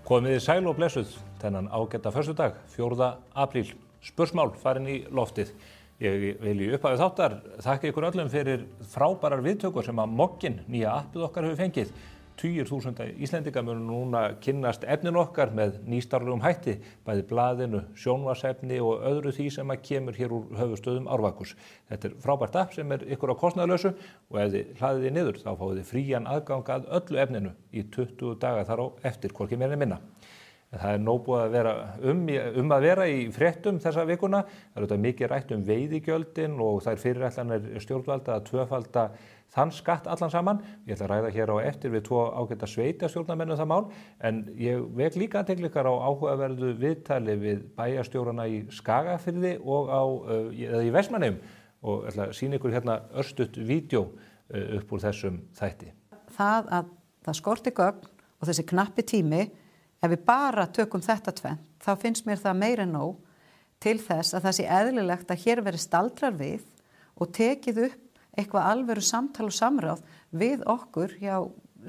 Komiði sæl og blessuð þennan ágæta föstudag, 4. apríl. Spursmál farin í loftið. Ég vil í upphafi þáttar þakka ykkur öllum fyrir frábærar viðtökur sem að Moggin, nýja appið okkar, hefur fengið. Tugir þúsunda Íslendinga munu núna kynnast efninu okkar með nýstarlegum hætti, bæði blaðinu, sjónvarpsefni og öðru því sem að kemur hér úr höfuðstöðum Árvakurs. Þetta frábært app sem ykkur á kostnaðarlausu og ef þið hlaðið þið niður þá fáið þið frían aðgang að öllu efninu í 20 daga þar á eftir, hvorki meira né minna. Það nóg búið að vera að vera í fréttum þessa vikuna. Það auðvitað mikið rætt veiðigjöldin og þær fyrirætlanir stjórnvalda að tvöfalda þann skatt allan saman. Ég ætla að ræða hér á eftir við 2 ágæta sveitastjórnarmenn það mál, en ég vek líka athygli ykkar á áhugaverðu viðtali við bæjarstjórana í Skagafirði og í Vestmannaeyjum og ætla að sýna ykkur hérna örstutt vídeó upp úr þessum þætti. Það skorti gögn og þessi knappi tími. Ef við bara tökum þetta tvennt, þá finnst mér það meira en nóg til þess að það sé eðlilegt að hér veri staldrar við og tekið upp eitthvað alvöru samtal og samráð við okkur hjá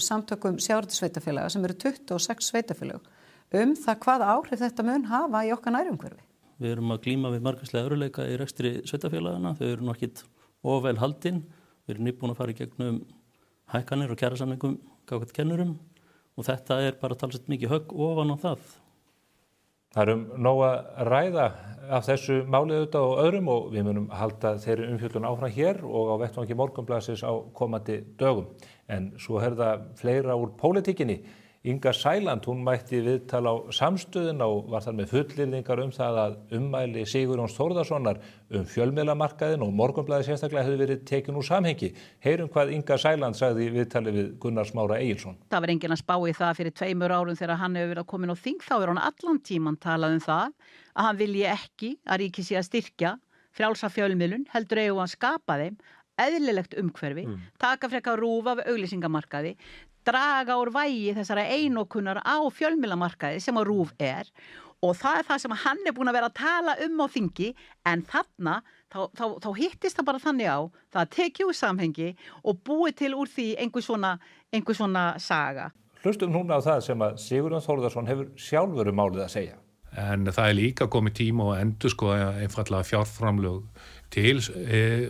samtökum sjávarútvegssveitarfélaga sem eru 26 sveitafélög það hvaða áhrif þetta mun hafa í okkar nærumhverfi. Við erum að glíma við margvíslega örðugleika í rekstri sveitafélagana, þau eru nokkið of vel haldin, við erum nýbúin að fara í gegnum hækkanir og kjarasamningum gagnvart kennurum. Og þetta bara talsvert mikið högg ofan á það. Það nóg að ræða af þessu máli auðvitað og öðrum og við munum halda þeirri umfjöllun áfram hér og á vettvangi Morgunblaðsins á komandi dögum. En svo það fleira úr pólitíkinni. Inga Sæland, hún mætti viðtal á Samstöðina og var þar með fullyrðingar það að ummæli Sigurjóns Þórðarsonar fjölmiðlamarkaðinn og Morgunblaðið sérstaklega hefði verið tekin úr samhengi. Heyrum hvað Inga Sæland sagði í viðtali við Gunnar Smára Egilsson. Það var enginn að spá í það fyrir 2 árum þegar hann hefur verið að komin á þing. Þá hann allan tíman talað það að hann vilji ekki að ríkið sé að styrkja frjálsa fjölmiðlun, heldur eigum að skapa þeim eðlilegt umhverfi, taka frekar RÚV af auglýsingamarkaði, draga úr vægi þessara einokunar á fjölmiðlamarkaði sem að RÚV og það það sem hann búin að vera að tala á þingi, en þarna þá hittist það bara þannig á það tekið úr samhengi og búið til úr því einhver svona saga. Hlustum núna á það sem að Sigurjón Þórðarson hefur sjálfur málið að segja. En það líka komið tíma og endurskoða einfaldlega fjárframlög til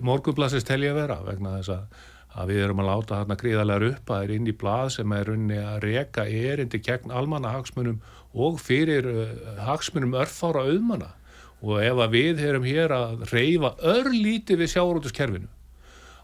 Morgunblaðsins tel ég vera vegna þess að við erum að láta þarna gríðarlega upp að inn í blað sem runni að reka erindi gegn almannahagsmunum og fyrir hagsmunum örfára auðmanna. Og ef að við erum hér að reyfa örlítið við sjávarútvegskerfinu,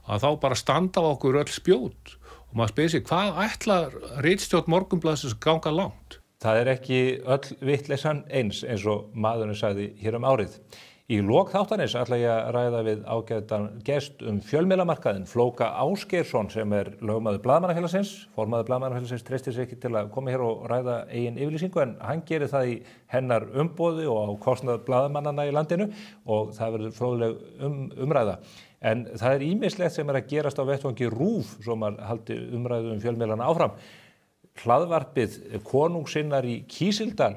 að þá bara standa á okkur öll spjót og maður spyr sig hvað ætlar ritstjórn Morgunblaðsins að ganga langt? Það ekki öll vitleysan eins og maðurinn sagði hér árið. Í lok þáttarins ætla ég að ræða við ágætan gest fjölmiðlamarkaðinn, Flóka Ásgeirsson sem lögmaður Blaðamannafélagsins. Formaður Blaðamannafélagsins treystir sig ekki til að koma hér og ræða eigin yfirlýsingu en hann gerir það í hennar umboði og á kostnað blaðamannanna í landinu og það verður fróðleg umræða. En það ýmislegt sem að gerast á vettvangi RÚV svo maður haldi umræðu fjölmiðlana áfram. Hlaðvarpið Konungssinnar í Kísildal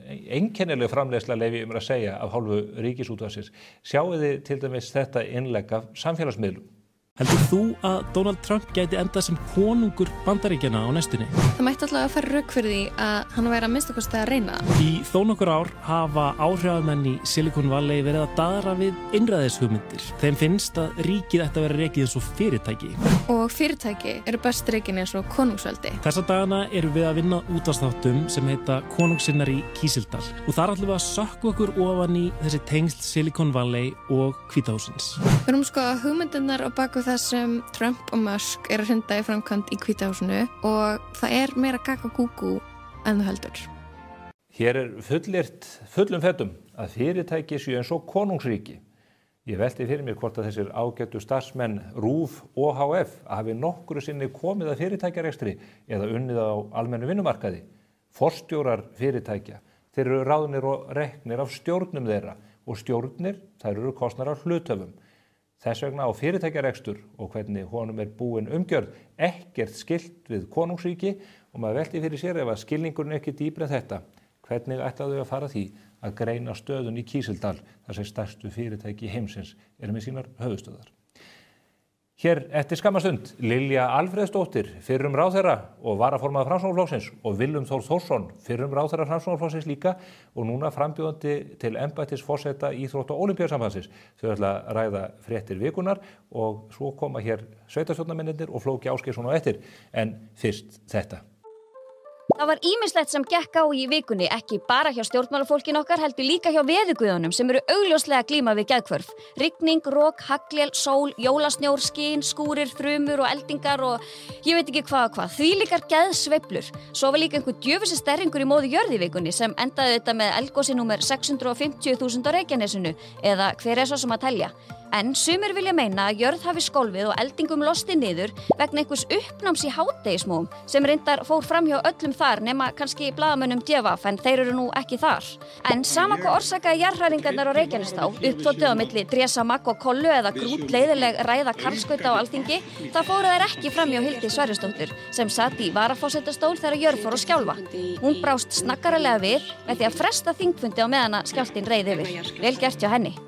einkennileg framleiðsla leyfi að segja af hálfu Ríkisútvarpsins. Sjáið þið til dæmis þetta innlegg af samfélagsmiðlum. Heldur þú að Donald Trump gæti endað sem konungur Bandaríkjanna á næstunni? Það mætti allavega að fara rök fyrir því að hann væri að minnsta kosti að reyna það. Í þó nokkur ár hafa áhrifamenn í Silicon Valley verið að daðra við innræðishugmyndir. Þeim finnst að ríkið ætti að vera rekið eins og fyrirtæki. Og fyrirtæki eru best rekin eins og konungsveldi. Þessa dagana erum við að vinna útvarpsþáttum sem heita Konungssinnar í Kísildal. Og þar ætlum við að sökkva okkur ofan í þessi tengsl Silicon Valley og Hvíta hússins. Við erum sko að hugmyndirnar á baku þessum Trump og Musk að hrinda í framkvæmd í Hvíta húsinu og það meira gagga gúgú en það heldur. Hér fullyrt fullum fettum að fyrirtæki séu eins og konungsríki. Ég velti fyrir mér hvort að þessir ágætu starfsmenn RÚV og HF hafi nokkru sinni komið að fyrirtækjarekstri eða unnið á almennu vinnumarkaði. Forstjórar fyrirtækja, þeir eru ráðnir og reknir af stjórnum þeirra og stjórnir, þær eru kosnar af hluthöfum. Þess vegna á fyrirtækjarekstur og hvernig honum búin umgjörð ekkert skylt við konungsríki og maður velti fyrir sér ef að skilningurinn ekki dýpri en þetta. Hvernig ætlaðu að fara því að greina stöðun í Kísildal þar sem stærstu fyrirtæki heimsins með sínar höfuðstöðvar. Hér eftir skammastund Lilja Alfreðsdóttir, fyrrum ráðherra og varaformaður Framsóknarflokksins og Willum Þór Þórsson, fyrrum ráðherra Framsóknarflokksins líka og núna frambjóðandi til embættis forseta Íþrótta- og Ólympíusambandsins. Þau ætla að ræða fréttir vikunar og svo koma hér sveitarstjórnarmennirnir og Flóki Ásgeirsson á eftir. En fyrst þetta. Það var ýmislegt sem gekk á í vikunni, ekki bara hjá stjórnmálafólkin okkar, heldur líka hjá veðurguðunum sem eru augljóslega að glíma við geðhvörf. Rigning, rok, haglél, sól, jólasnjór, skin, skúrir, þrumur og eldingar og ég veit ekki hvað. Þvílíkar geðsveiflur. Svo var líka einhver djöfusi sterringur í móðu jörð í vikunni sem endaði þetta með eldgosi númer 650.000 á Reykjanesinu eða hver er svo sem að telja. En sumir vilja meina að jörð hafi skólfið og eldingum losti niður vegna einhvers uppnáms í hádegismóum sem reyndar fór fram hjá öllum þar nema kannski blaðamönnum DFF en þeir eru nú ekki þar. En sama hvað orsakaði jarðhræringarnar á Reykjanesstá, uppþotið á milli Drésa Magg og Kollu eða grútleiðileg ræða Karlskauta á Alþingi, það fóru þær ekki fram hjá Hildi Sverrisdóttur sem satt í varaforsetastól þegar jörð fór að skjálfa. Hún brást snaggaralega við með því að fresta þingfundi á meðan að skjálftinn reið yfir. Vel gert hjá henni.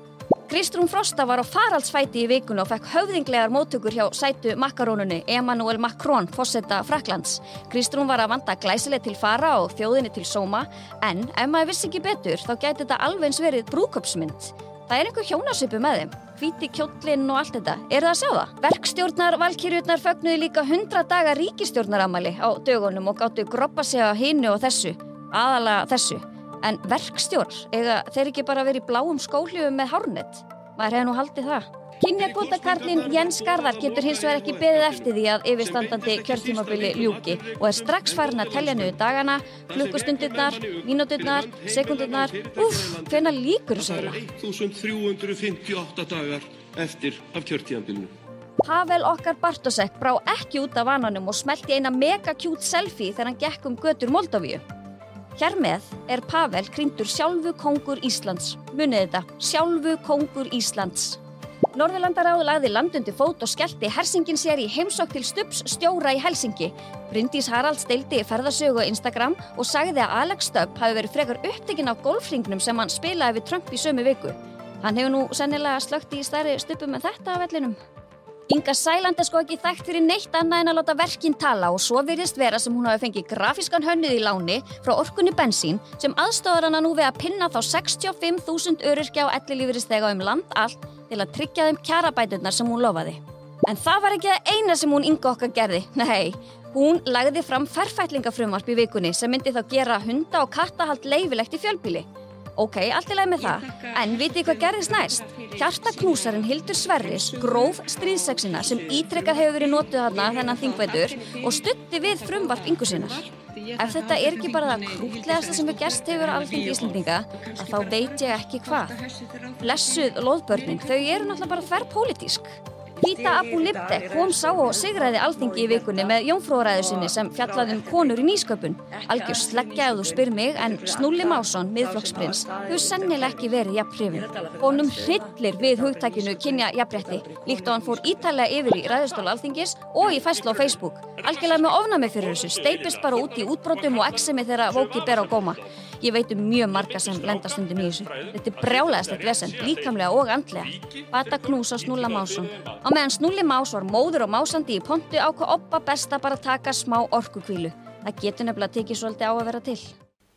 Kristrún Frosta var á faraldsfæti í vikunni og fekk höfðinglegar móttökur hjá sætu makkarónunni Emmanuel Macron, forseta Frakklands. Kristrún var að vanda glæsileg til fara og þjóðinni til sóma, en ef maður vissi ekki betur þá gæti þetta alveg eins verið brúðkaupsmynd. Það er einhver hjónasvipu með þeim, hvíti kjóllinn og allt þetta. Eru það að sjá það? Verkstjórnar valkyrjurnar fögnuðu líka 100 daga ríkisstjórnarafmæli á dögunum og gátu groppa sig á hinu og þessu, aðalega þessu. En verkstjórar, eiga þeir ekki bara verið í bláum skóhlífum með hárnet? Maður hefði nú haldið það. Kynjakvótakarlinn Jens Garðar getur hins vegar ekki beðið eftir því að yfirstandandi kjörtímabili ljúki og er strax farin að telja niður dagana, klukkustundirnar, mínúturnar, sekúndurnar. Hvenær lýkur þessu eiginlega? 1358 dagar eftir af kjörtímabilinu. Pavel okkar Bartosek brá ekki út af vananum og smellti eina mega cute selfie þegar hann gekk götur Moldavíu. Hér með er Pavel krýndur sjálfu kóngur Íslands. Munið þetta, sjálfu kóngur Íslands. Norðurlandaráð lagði land undir fót og skellti hersingin sér í heimsókn til Stubbs stjóra í Helsinki. Bryndís Haralds deildi ferðasögu á Instagram og sagði að Alex Stubb hafi verið frekar upptekinn á golfhringnum sem hann spilaði við Trump í sömu viku. Hann hefur nú sennilega slökkt í stærri stubbum en þetta af vellinum. Inga Sæland er sko ekki þekkt fyrir neitt annað en að láta verkin tala og svo virðist vera sem hún hafi fengið grafískan hönnuð í láni frá Orkunni Bensín sem aðstoðar hana nú við að pinna þá 65.000 öryrkja og ellilífeyrisþega land allt til að tryggja þeim kjarabæturnar sem hún lofaði. En það var ekki það eina sem hún Inga okkar gerði, nei. Hún lagði fram ferfætlingafrumvarp í vikunni sem myndi þá gera hunda- og kattahald leyfilegt í fjölbýli. Ok, allt í lagi með það, en vitið hvað gerðist næst? Hjartaknúsarinn Hildur Sverris gróf stríðsexina sem ítrekkað hefur verið notuð þarna þennan þingvetur og studdi við frumvarp Ingu sinnar. Ef þetta er ekki bara það krútlegasta sem gerst hefur á Alþingi Íslendinga, að þá veit ég ekki hvað. Blessuð loðbörnin, þau eru náttúrulega bara þverpólitísk. Gita Abu Libdek kom sá og sigraði Alþingi í vikunni með jómfrúaræðu sinni sem fjallaði konur í nýsköpun. Algjör sleggja ef þú spyr mig, en Snúli Másson, miðflokksprins, hefur sennilega ekki verið jafn hrifinn. Honum hryllir við hugtakinu kynjajafnrétti, líkt og hann fór ítarlega yfir í ræðustól Alþingis og í færslu á Facebook. Algjörlega með ofnæmi fyrir þessu, steypist bara út í útbrotum og exemi þegar vóki ber á góma. Ég veit mjög marga sem lenda stundum í þessu. Þetta er brjálæðislegt vesen, líkamlega og andlega. Bata knús á Snúla Másson. Á meðan Snúli Más var móður og másandi í pontu ákvað Obba best að bara taka smá orkukvílu. Það getur nefnilega tekið svolítið á að vera til.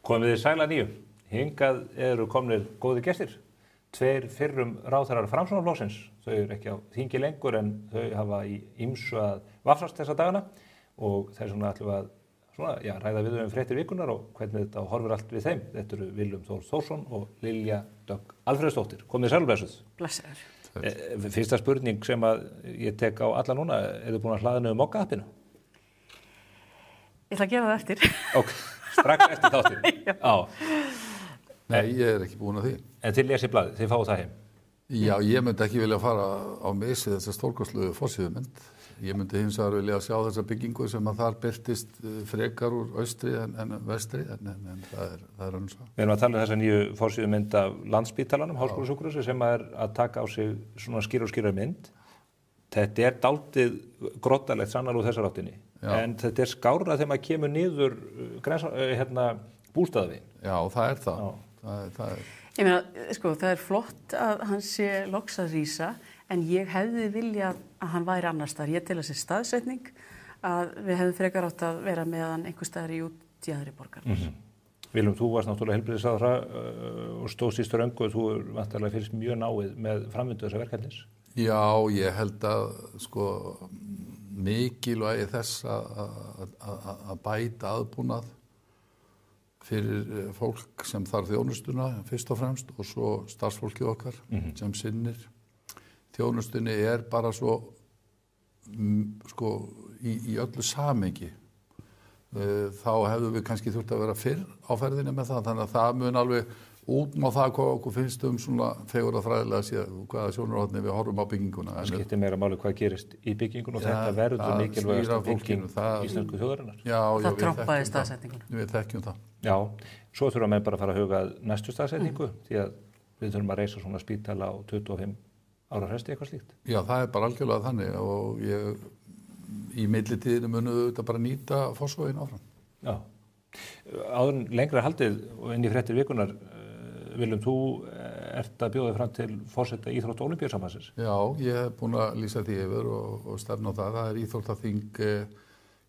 Komið þið sæla nýju. Hingað eru komnir góði gestir. 2 fyrrum ráðherrar Framsóknarflokksins. Þau eru ekki á þingi lengur en þau hafa í ýmsu að vafsast þessa dagana og þess vegna ætlum við að ræða við fréttir vikunar og hvernig þetta horfir allt við þeim. Þetta eru Willum Þór Þórsson og Lilja Dögg Alfreðsdóttir. Komið sæl blessuð. Blessaður. Fyrsta spurning sem að ég tek á alla núna, er þið búin að hlaða niður Mokka-appinu? Ég ætla að gefa það eftir. Ok, strax eftir þáttinn. Já. Nei, ég er ekki búin að því. En til lesið blaðið, þið fáið það heim? Já, ég myndi ekki vilja fara á missi þessa stórkostluðu forsíðumynd. Ég myndi hins vegar vilja sjá þessa byggingu sem að þar birtist frekar úr austri en vestri, en það er önnur svo. Við erum að tala um þessa nýju forsíðumynd af Landspítalanum, Háskólasjúkrahúsi, sem er að taka á sig svona skýra mynd. Þetta er dálítið grottalegt sannar úr þessar áttinni, en þetta er skárra þegar maður kemur niður bústaðaveginn. Já, það er það. Ég meina, sko, það er flott að hann sé loks að rísa, en ég hefði viljað að hann væri annars staðar. Ég tel þessi staðsetning að við hefðum frekar átt að vera með hann einhvers staðar í útjaðri borgarins. Viljum, þú varst náttúrulega heilbrigðisráðherra og stóðst í ströngu og þú vantarlega fylgst mjög náið með framvindu þessa verkefnis. Já, ég held að sko mikilvægi þess að bæta aðbúnað fyrir fólk sem þarf þjónustuna fyrst og fremst og svo starfsfólkið okkar sem sinnir þjónustunni bara svo sko í öllu samhengi. Þá hefðum við kannski þurft að vera fyrr á ferðinni með það, þannig að það mun alveg útmá það hvað okkur finnst svona fegurðarfræðilega séð hvaða sjónarhorni við horfum á bygginguna. Það skiptir meira máli hvað gerist í byggingun og þetta verður mikilvægasta bygging íslensku þjóðarinnar. Það troppaði staðsetninguna. Við þekkjum það. Já, svo þurfa menn bara að fara að huga næstu staðsetningu því að við þurfum að reisa svona spítala á 25 ára fresti eitthvað slíkt. Já, það bara algjörlega þannig og í millitíðinu munum við þetta bara nýta Fossvoginn áfram. Já, áður lengra haldið og inn í fréttir vikunar, Viljum, þú ert að bjóða fram til forseta Íþrótta- og Ólympíusambandsins. Já, ég hef búin að lýsa því yfir og stefna á það. Það íþróttaþing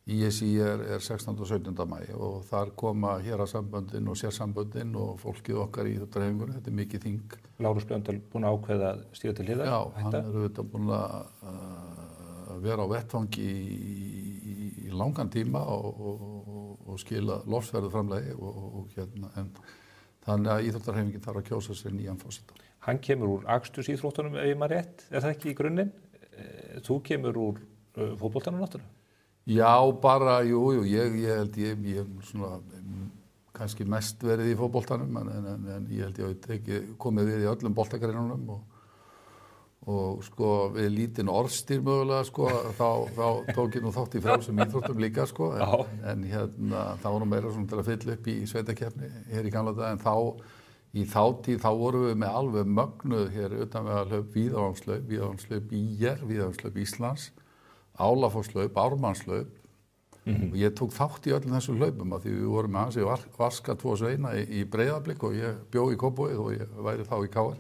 ISI er 16. og 17. maí og þar koma hérasamböndin og sérsamböndin og fólkið okkar í íþróttahreyfingunni. Þetta mikið þing. Lárus Blöndal búin að ákveða að stíga til hliðar. Já, hann auðvitað búin að vera á vettvangi í langan tíma og skila lofsverðu framlagi en þannig að íþróttahreyfingin þarf að kjósa sér nýjan forseta. Hann kemur úr akstursíþróttunum ef ég maður rétt, það ekki í grunninn? Þú kemur úr fótboltanum náttúrulega? Já, bara, ég held ég svona kannski mest verið í fótboltanum en ég held ég hef komið við í öllum boltagreinunum og sko við lítinn orðstýr mögulega sko þá tók ég nú þátt í frjálsum íþróttum líka sko en það var nú meira svona til að fylla upp í sveitakeppni hér í gamla dag en í þátíð þá vorum við með alveg mögnuð hér utan við að hlaup víðavanslaup IR, víðavanslaup Íslands, Álafosslaup, Ármannslaup og ég tók þátt í öllum þessum hlaupum að því við vorum með hans í Varska 2 sveina í Breiðablik og ég bjó í Kópavogi og ég væri þá í KR.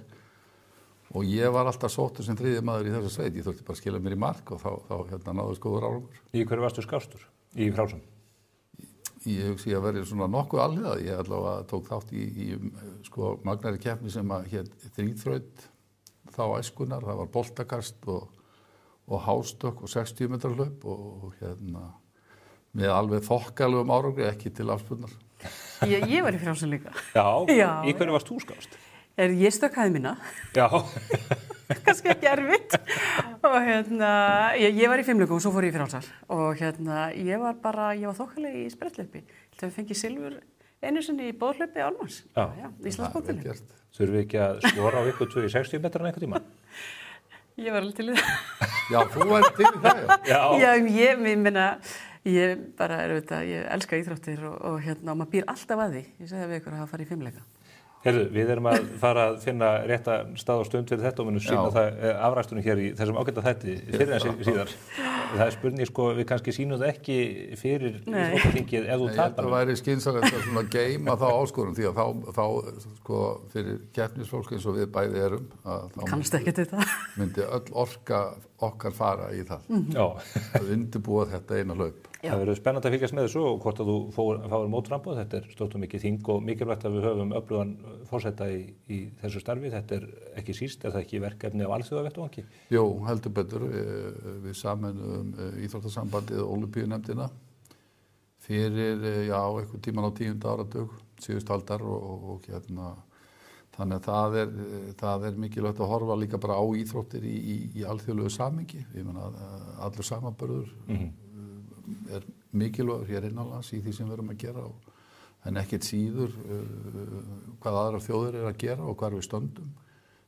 Og ég var alltaf sóttur sem 3. maður í þessu sveit. Ég þurfti bara að skila mér í mark og þá náðist góður árangur. Í hverju varstu skástur? Í frjálsum? Ég hugsi að verið svona nokkuð alliða. Ég allavega tók þátt í magnari keppni sem að hét þríþraut þá æskunar. Það var boltakast og hástökk og 60 metrar hlaup og með alveg þokkalegum árangri, ekki til afspurnar. Ég var í frjálsum líka. Já, í hverju varst þú skást? Ég stökkaði mína. Já. Kannski ekki erfitt. Og ég var í fimleikum og svo fór ég í frjálsar. Og ég var þokkaleg í spretthlaupi. Þegar við fengið silfur einu sinni í boðhlaupi Ármanns. Já, Íslandsmótinu. Þurfum við ekki að skora á ykkur 2 í 60 metrar einhvern tíma? Ég var alveg til í það. Já, þú var til í það, já. Já, ég elska íþróttir og maður býr alltaf að því. Ég segi við ykkur að hafa farið í fimleika. Herðu, við erum að fara að finna rétta stað og stund fyrir þetta og munum sýna það afrækstunum hér í þessum ágæta þætti fyrir en síðar. Það er spurning við kannski sýnum það ekki fyrir íþróttaþingið ef þú tapar. Það væri skynsamlegt að svona geyma þá áskorun því að þá fyrir keppnisfólk eins og við bæði erum kannast ekki til það. Myndi öll orka okkar fara í það. Að undirbúa þetta eina hlaup. Það verður spennandi að fylgjast með þessu og hvort að þú fáir mótframboð. Þetta er stórt og mikið þing og mikilvægt að við höfum öflugan forseta í þessu starfi. Þetta er ekki síst, er það ekki verkefni á alþjóðavettvangi? Jú, heldur betur. Við sameinum Íþróttasambandið og Ólympíunefndina fyrir, einhvern tímann á 10. áratug, síðust aldar og þannig að það er mikilvægt að horfa líka bara á íþróttir í alþjóðlegu samhengi. Ég meina allur samanburður er mikilvægur hér innanlands í því sem við erum að gera en ekkert síður hvað aðrar þjóðir er að gera og hvar við stöndum.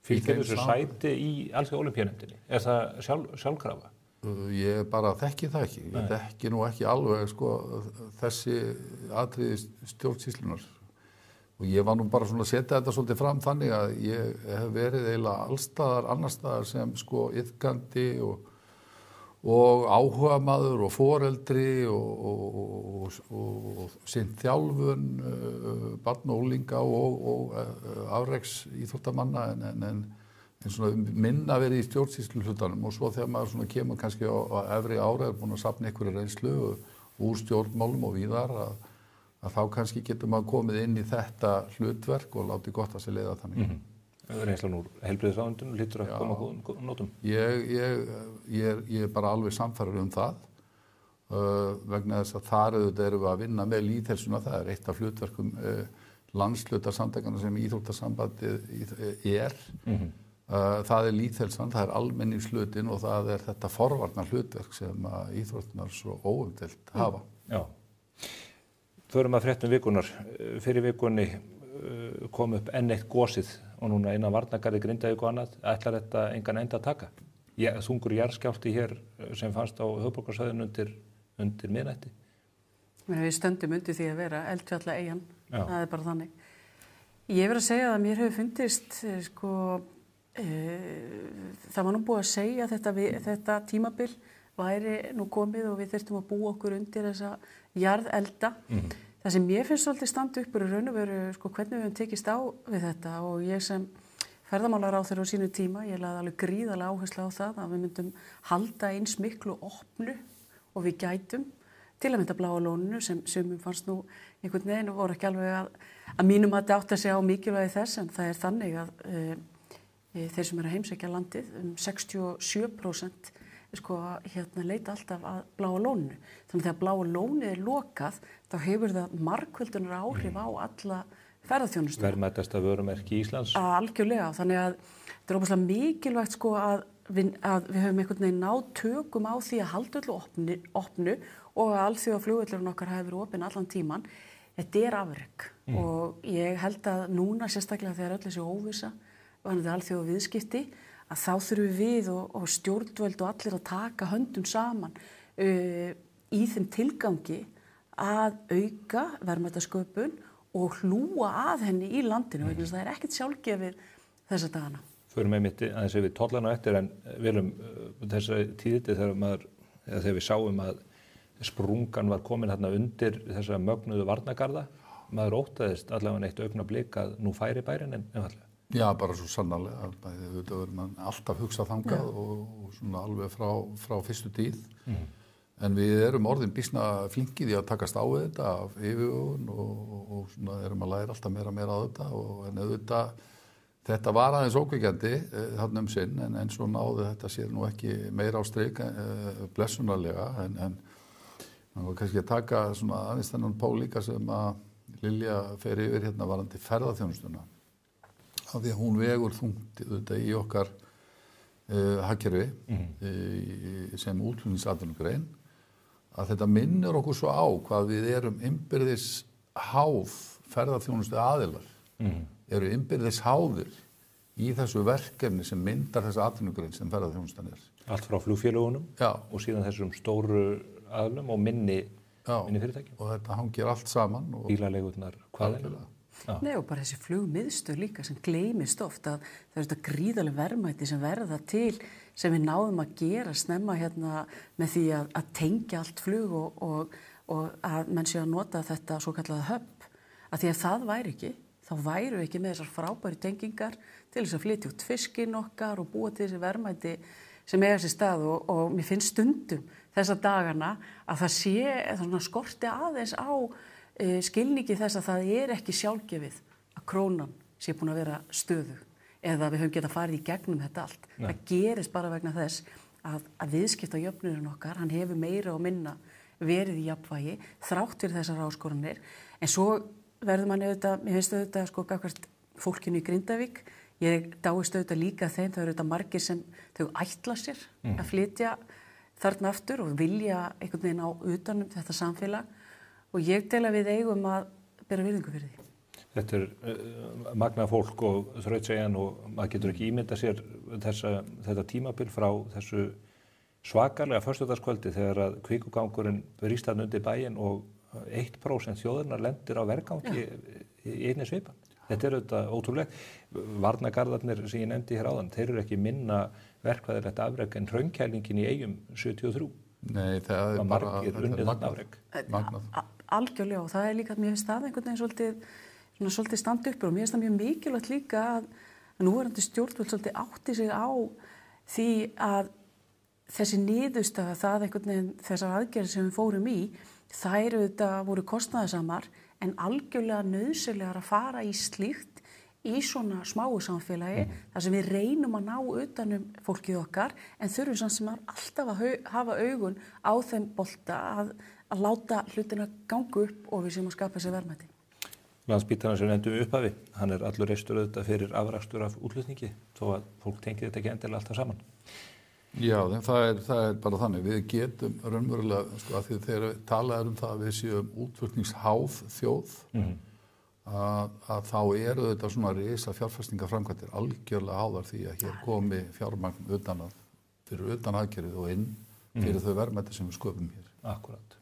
Fylgir þessu sæti í Alþjóðaólympíunefndinni? Er það sjálfkrafa? Ég bara þekki það ekki. Ég þekki nú ekki alveg þessi atriði stjórnsýslunar. Og ég var nú bara svona að setja þetta svolítið fram þannig að ég hef verið eiginlega allstaðar, annarstaðar sem iðkandi og áhugamaður og foreldri og sinnt þjálfun, barn og unglinga og afreks íþróttamanna en svona minna verið í stjórnsýslu hlutanum og svo þegar maður svona kemur kannski á efri ára er búin að safna einhverju reynslu úr stjórnmálum og víðar að þá kannski getur maður komið inn í þetta hlutverk og látið gott að sér leiða þannig. Reynslan úr heilbrigðisráðuneytinu lítur að koma á góðum nótum? Ég er bara alveg samfærður það vegna þess að þar auðvitað erum við að vinna með lýðheilsuna, það er eitt af hlutverkum landshlutasamtakana sem íþróttasambandið er. Það er lýðheilsan, það er almenningshlutin og það er þetta forvarnar hlutverk sem íþróttunar svo óumdeilt hafa. Já. Förum að fréttum vikunar. Fyrir vikunni kom upp enn eitt gosið og núna innan Varnargarði Grindavík og annað. Ætlar þetta engan enda að taka? Þungur jarðskjálfti hér sem fannst á höfuðborgarsvæðinu undir miðnætti. Við stöndum undir því að vera eldfjalla eyjan. Það er bara þannig. Ég verð að segja að mér hefur fundist það var nú búið að segja að þetta tímabil væri nú komið og við þyrftum að búa okkur undir þessa jarðelda. Það sem mér finnst svolítið standa upp úr raun og veru hvernig við höfum tekist á við þetta og ég sem ferðamálaráðherra á sínu tíma, ég lagði alveg gríðarlega áherslu á það að við myndum halda eins miklu opnu og við gætum til að mynda Bláa lóninu sem sumum fannst nú einhvern veginn og voru ekki alveg að mínum að þetta átti að segja á mikilvægi þess en það er þannig að þeir sem eru að heimsækja landið 67% leita alltaf að Bláa lóninu. Þannig að þegar Bláa lónið er lokað þá hefur það margföldunar áhrif á alla ferðaþjónustu. Verðmætasta vörumerki Íslands. Algjörlega, þannig að þetta er óbúslega mikilvægt að við höfum einhvern veginn náð tökum á því að halda öllu opnu og að alþjóðaflugvöllurinn okkar hafi verið opinn allan tíman. Þetta er afrek og ég held að núna sérstaklega þegar öll þessi óvissa og alþjóða viðskipti að þá þurfum við og stjórnvöld og allir að taka höndum saman í þeim tilgangi að auka verðmætasköpun og hlúa að henni í landinu vegna þess að það er ekkert sjálfgefið þessa dagana. Förum einmitt aðeins við tollana eftir en viljum þessa tíðiti þegar við sáum að sprungan var komin hérna undir þessa mögnuðu varnargarða. Maður óttaðist allavega eitt augnablik að nú færi bærinn einfaldlega. Já, bara svo sannarlega. Þetta verður mann alltaf hugsað þangað og svona alveg frá fyrstu tíð. En við erum orðin býsna flinkið í að takast á við þetta af yfirvegun og svona erum að læra alltaf meira á þetta en auðvitað þetta var aðeins ókveikjandi þarna sinn en svo náði þetta sér nú ekki meira á strik blessunarlega en það var kannski að taka svona aðeins þennan pól líka sem að Lilja fer yfir hérna varandi ferðaþjónustuna af því að hún vegur þungt auðvitað í okkar hagkerfi sem útflutningsatvinnugrein að þetta minnir okkur svo á hvað við erum innbyrðis háð ferðaþjónustu aðilar eru innbyrðis háðir í þessu verkefni sem myndar þessa atvinnugrein sem ferðaþjónustan er. Allt frá flugfélögunum og síðan þessum stóru aðlum og minni fyrirtækjum. Og þetta hangir allt saman. Bílaleigurnar, hvað er það? Nei og bara þessi flugmiðstöð líka sem gleymist oft að það er þetta gríðarleg verðmæti sem verða til sem við náðum að gera snemma hérna með því að tengja allt flug og að menn sé að nota þetta svo kallaða hub. Að því að það væri ekki, þá væru ekki með þessar frábæru tengingar til þess að flytja út fiskinn okkar og búa til þessi verðmæti sem eiga sér stað og mér finnst stundum þessa dagana að það sé skorti aðeins á skilningi þess að það er ekki sjálfgefið að krónan sé búin að vera stöðug eða við höfum getað farið í gegnum þetta allt. Nei. Það gerist bara vegna þess að viðskiptajöfnuðurinn okkar, hann hefur meira og minna verið í jafnvægi þrátt fyrir þessar áskoranir. En svo verður manni auðvitað, mér finnst auðvitað gagnvart fólkinu í Grindavík, ég dáist auðvitað líka þeim, það eru auðvitað margir sem þau ætla sér að flytja þarna aftur og vilja einhvern veginn á utanum þetta samfélag. Og ég tel að við eigum að bera virðingu fyrir því. Þetta er magnað fólk og þrautseigjan og maður getur ekki ímynda sér þetta tímabil frá þessu svakalega föstudagskvöldi þegar að kvikugangurinn brýst þarna undir bæinn og 1% þjóðarinnar lendir á vergangi í einni svipan. Þetta er auðvitað ótrúlegt. Varnargarðarnir sem ég nefndi hér áðan, þeir eru ekki minna verkvæðilegt afrek en hraungkælingin í Eyjum 73. Nei, það er bara magnað. Algjörlega og það er líka að mér finnst það einhvern veginn svolítið standa upp og mér finnst það mjög mikilvægt líka að núverandi stjórnvöld svolítið átti sig á því að þessi niðurstaða, það einhvern veginn þessar aðgerðir sem við fórum í, þær auðvitað voru kostnaðarsamar en algjörlega nauðsynlegar að fara í slíkt í svona smáu samfélagi þar sem við reynum að ná utanum fólkið okkar en þurfum samt sem alltaf að hafa augun á þeim bolta að láta hlutina ganga upp og við séum að skapa sér verðmæti. Landspítalinn sem nefndum við upphafi, hann allur reistur auðvitað fyrir afrakstur af útflutningi þó að fólk tengi þetta ekki endilega alltaf saman. Já, það er bara þannig. Við getum raunverulega, sko, að því þegar talað það að við séum útflutningsháð þjóð, að þá eru þetta svona risa fjárfestingaframkvæmdir algjörlega háðar því að hér komi fjármagn fyrir utan aðgerðið og inn fyrir þau verðmæti sem við sköpum hér. Akkúrat.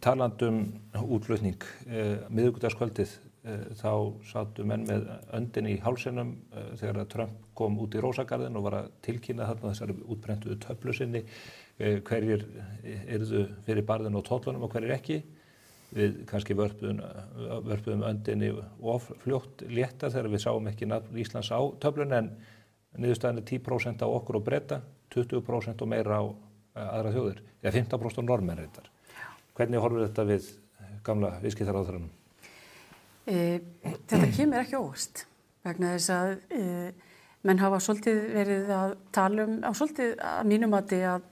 Talandum útflutning, miðvikudagskvöldið þá sátu menn með öndin í hálsinum þegar að Trump kom út í Rósagarðinn og var að tilkynna þarna þessari útbrentuðu töflu sinni, hverjir yrðu fyrir barðinu og tollunum og hverjir ekki. Við kannski vörpuðum öndinni of fljótt létta þegar við sáum ekki nafn Íslands á töflunni en niðurstaðan 10% á okkur og Breta, 20% og meira á aðra þjóðir, eða 15% á Norðmenn reyndar. Hvernig horfir þetta við gamla viðskiptaráðherranum? Þetta kemur ekki óvart vegna þess að menn hafa svolítið verið að tala svolítið að mínum mati að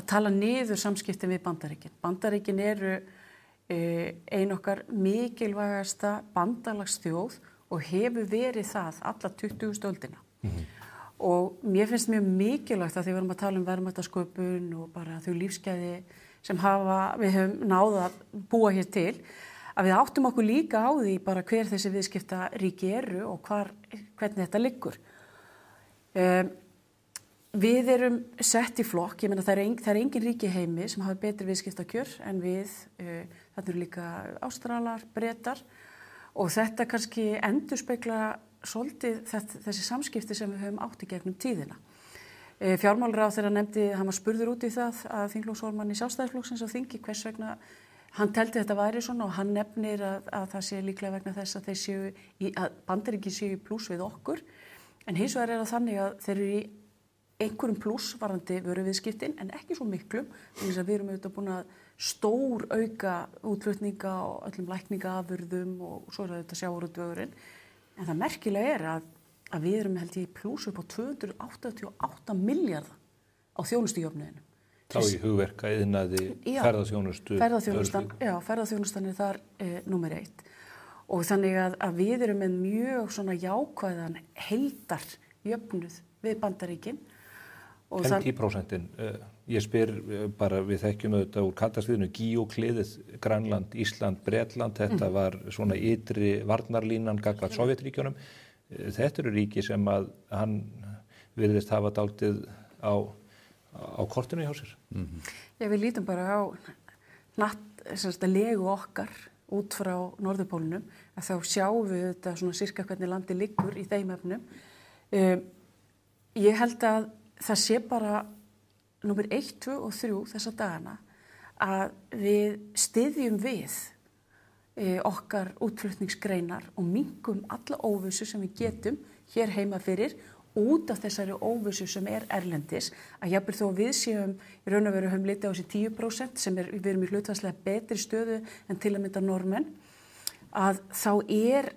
tala niður samskiptin við Bandaríkin. Bandaríkin eru ein okkar mikilvægasta bandalagsþjóð og hefur verið það alla 20. öldina. Og mér finnst mjög mikilvægt að því við erum að tala verðmætasköpun og bara þau lífsgæði sem við höfum náð að búa hér til, að við áttum okkur líka á því bara hver þessi viðskiptaríki eru og hvernig þetta liggur. Við erum sett í flokk, ég meina það er engin ríki í heimi sem hafa betri viðskiptakjör en við, þetta eru líka Ástralar, Bretar og þetta kannski endurspegla svolítið þessi samskipti sem við höfum átt í gegnum tíðina. Fjármálaráðherra nefndi, hann var spurður út í það að þingflokksformann í Sjálfstæðisflokksins á þingi hvers vegna hann teldi þetta væri svona og hann nefnir að það sé líklega vegna þess að að Bandaríkin séu í plús við okkur en hins vegar það þannig að þeir eru í einhverjum pluss varðandi vöruviðskiptin en ekki svo miklum þannig að við erum auðvitað búin að stór auka útflutninga og öllum lækningaafurðum og svo þetta sjávarútvegurinn en það merkilega að við erum held ég í pluss upp á 288 milljarða á þjónustujöfnuðinu. Þá í hugverka, iðnaði, ferðaþjónustu. Ferðaþjónustan er þar númer 1 og þannig að við erum með mjög svona jákvæðan heildarjöfnuð við Bandaríkin. En 10%, ég spyr bara, við þekkjum auðvitað úr kaldarsviðinu, Gíókliðið, Grænland, Ísland, Bretland, þetta var svona ytri varnarlínan gagnvart Sovétríkjunum. Þetta eru ríki sem að hann virðist hafa dálítið á kortinu hjá sér. Við lítum bara á legu okkar út frá Norðurpólunum, að þá sjáum við þetta svona sirka hvernig landi liggur í þeim efnum. Ég held að það sé bara númer 1, 2 og 3 þessa dagana að við styðjum við okkar útflutningsgreinar og minnkum alla óvissu sem við getum hér heima fyrir út af þessari óvissu sem erlendis að jafnvel þó við séum í raun og veru höfum litið á þessi 10% sem við erum í hlutfallslega betri stöðu en til að mynda Norðmenn að þá er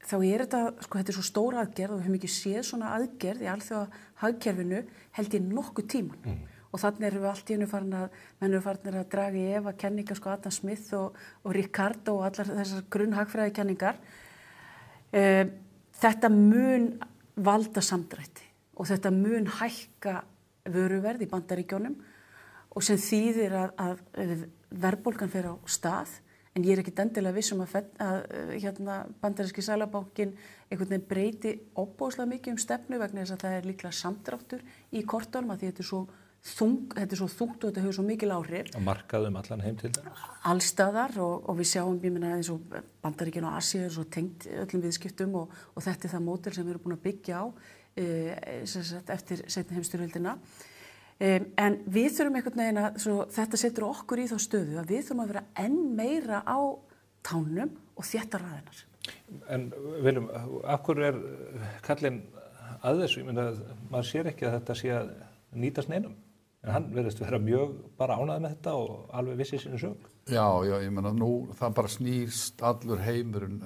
þetta, sko þetta er svo stór aðgerð og við höfum ekki séð svona aðgerð í alþjóða hagkerfinu held ég nokkuð tíman og þannig erum við allt í einu menn eru farin að draga í efa kenningar sko Adam Smith og Ricardo og allar þessar grunnhagfræðikenningar. Þetta mun valda samdrætti og þetta mun hækka vöruverð í Bandaríkjunum og sem þýðir að verðbólgan fer á stað en ég er ekkert endilega viss að bandaríski Seðlabankinn einhvern veginn breyti ofboðslega mikið stefnu vegna þess að það er líklega samdráttur í kortunum að því þetta er svo þungt og þetta hefur svo mikil áhrif. Og markaðum allan heim til það? Allstaðar og við sjáum, ég meina eins og Bandaríkin og Asíu er svo tengt öllum viðskiptum og þetta er það módel sem við erum búin að byggja á eftir seinni heimsstyrjöldina. En við þurfum einhvern veginn að þetta setur okkur í þá stöðu að við þurfum að vera enn meira á tánum og þétta raðirnar. En Viljum, af hverju kallinn að þessu? Ég meina, maður sér ekki að þetta sé að nýtast neinum. En hann verðist vera mjög bara ánægður með þetta og alveg vissi sínu sög. Já, ég meina nú það bara snýst allur heimurinn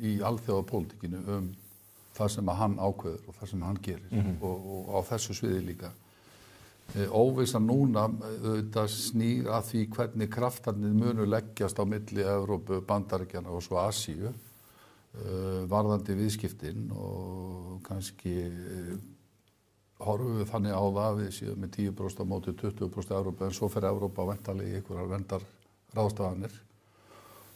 í alþjóðapólitíkinu það sem að hann ákveður og það sem hann gerir og á þessu sviði líka. Óvissan núna þetta snýr að því hvernig kraftarnir munu leggjast á milli Evrópu, Bandaríkjanna og svo Asíu varðandi viðskiptin og kannski horfum við þannig á það við séum með 10% á móti 20% Evrópu en svo fer Evrópa væntanlega í einhverjar verndarráðstafanir.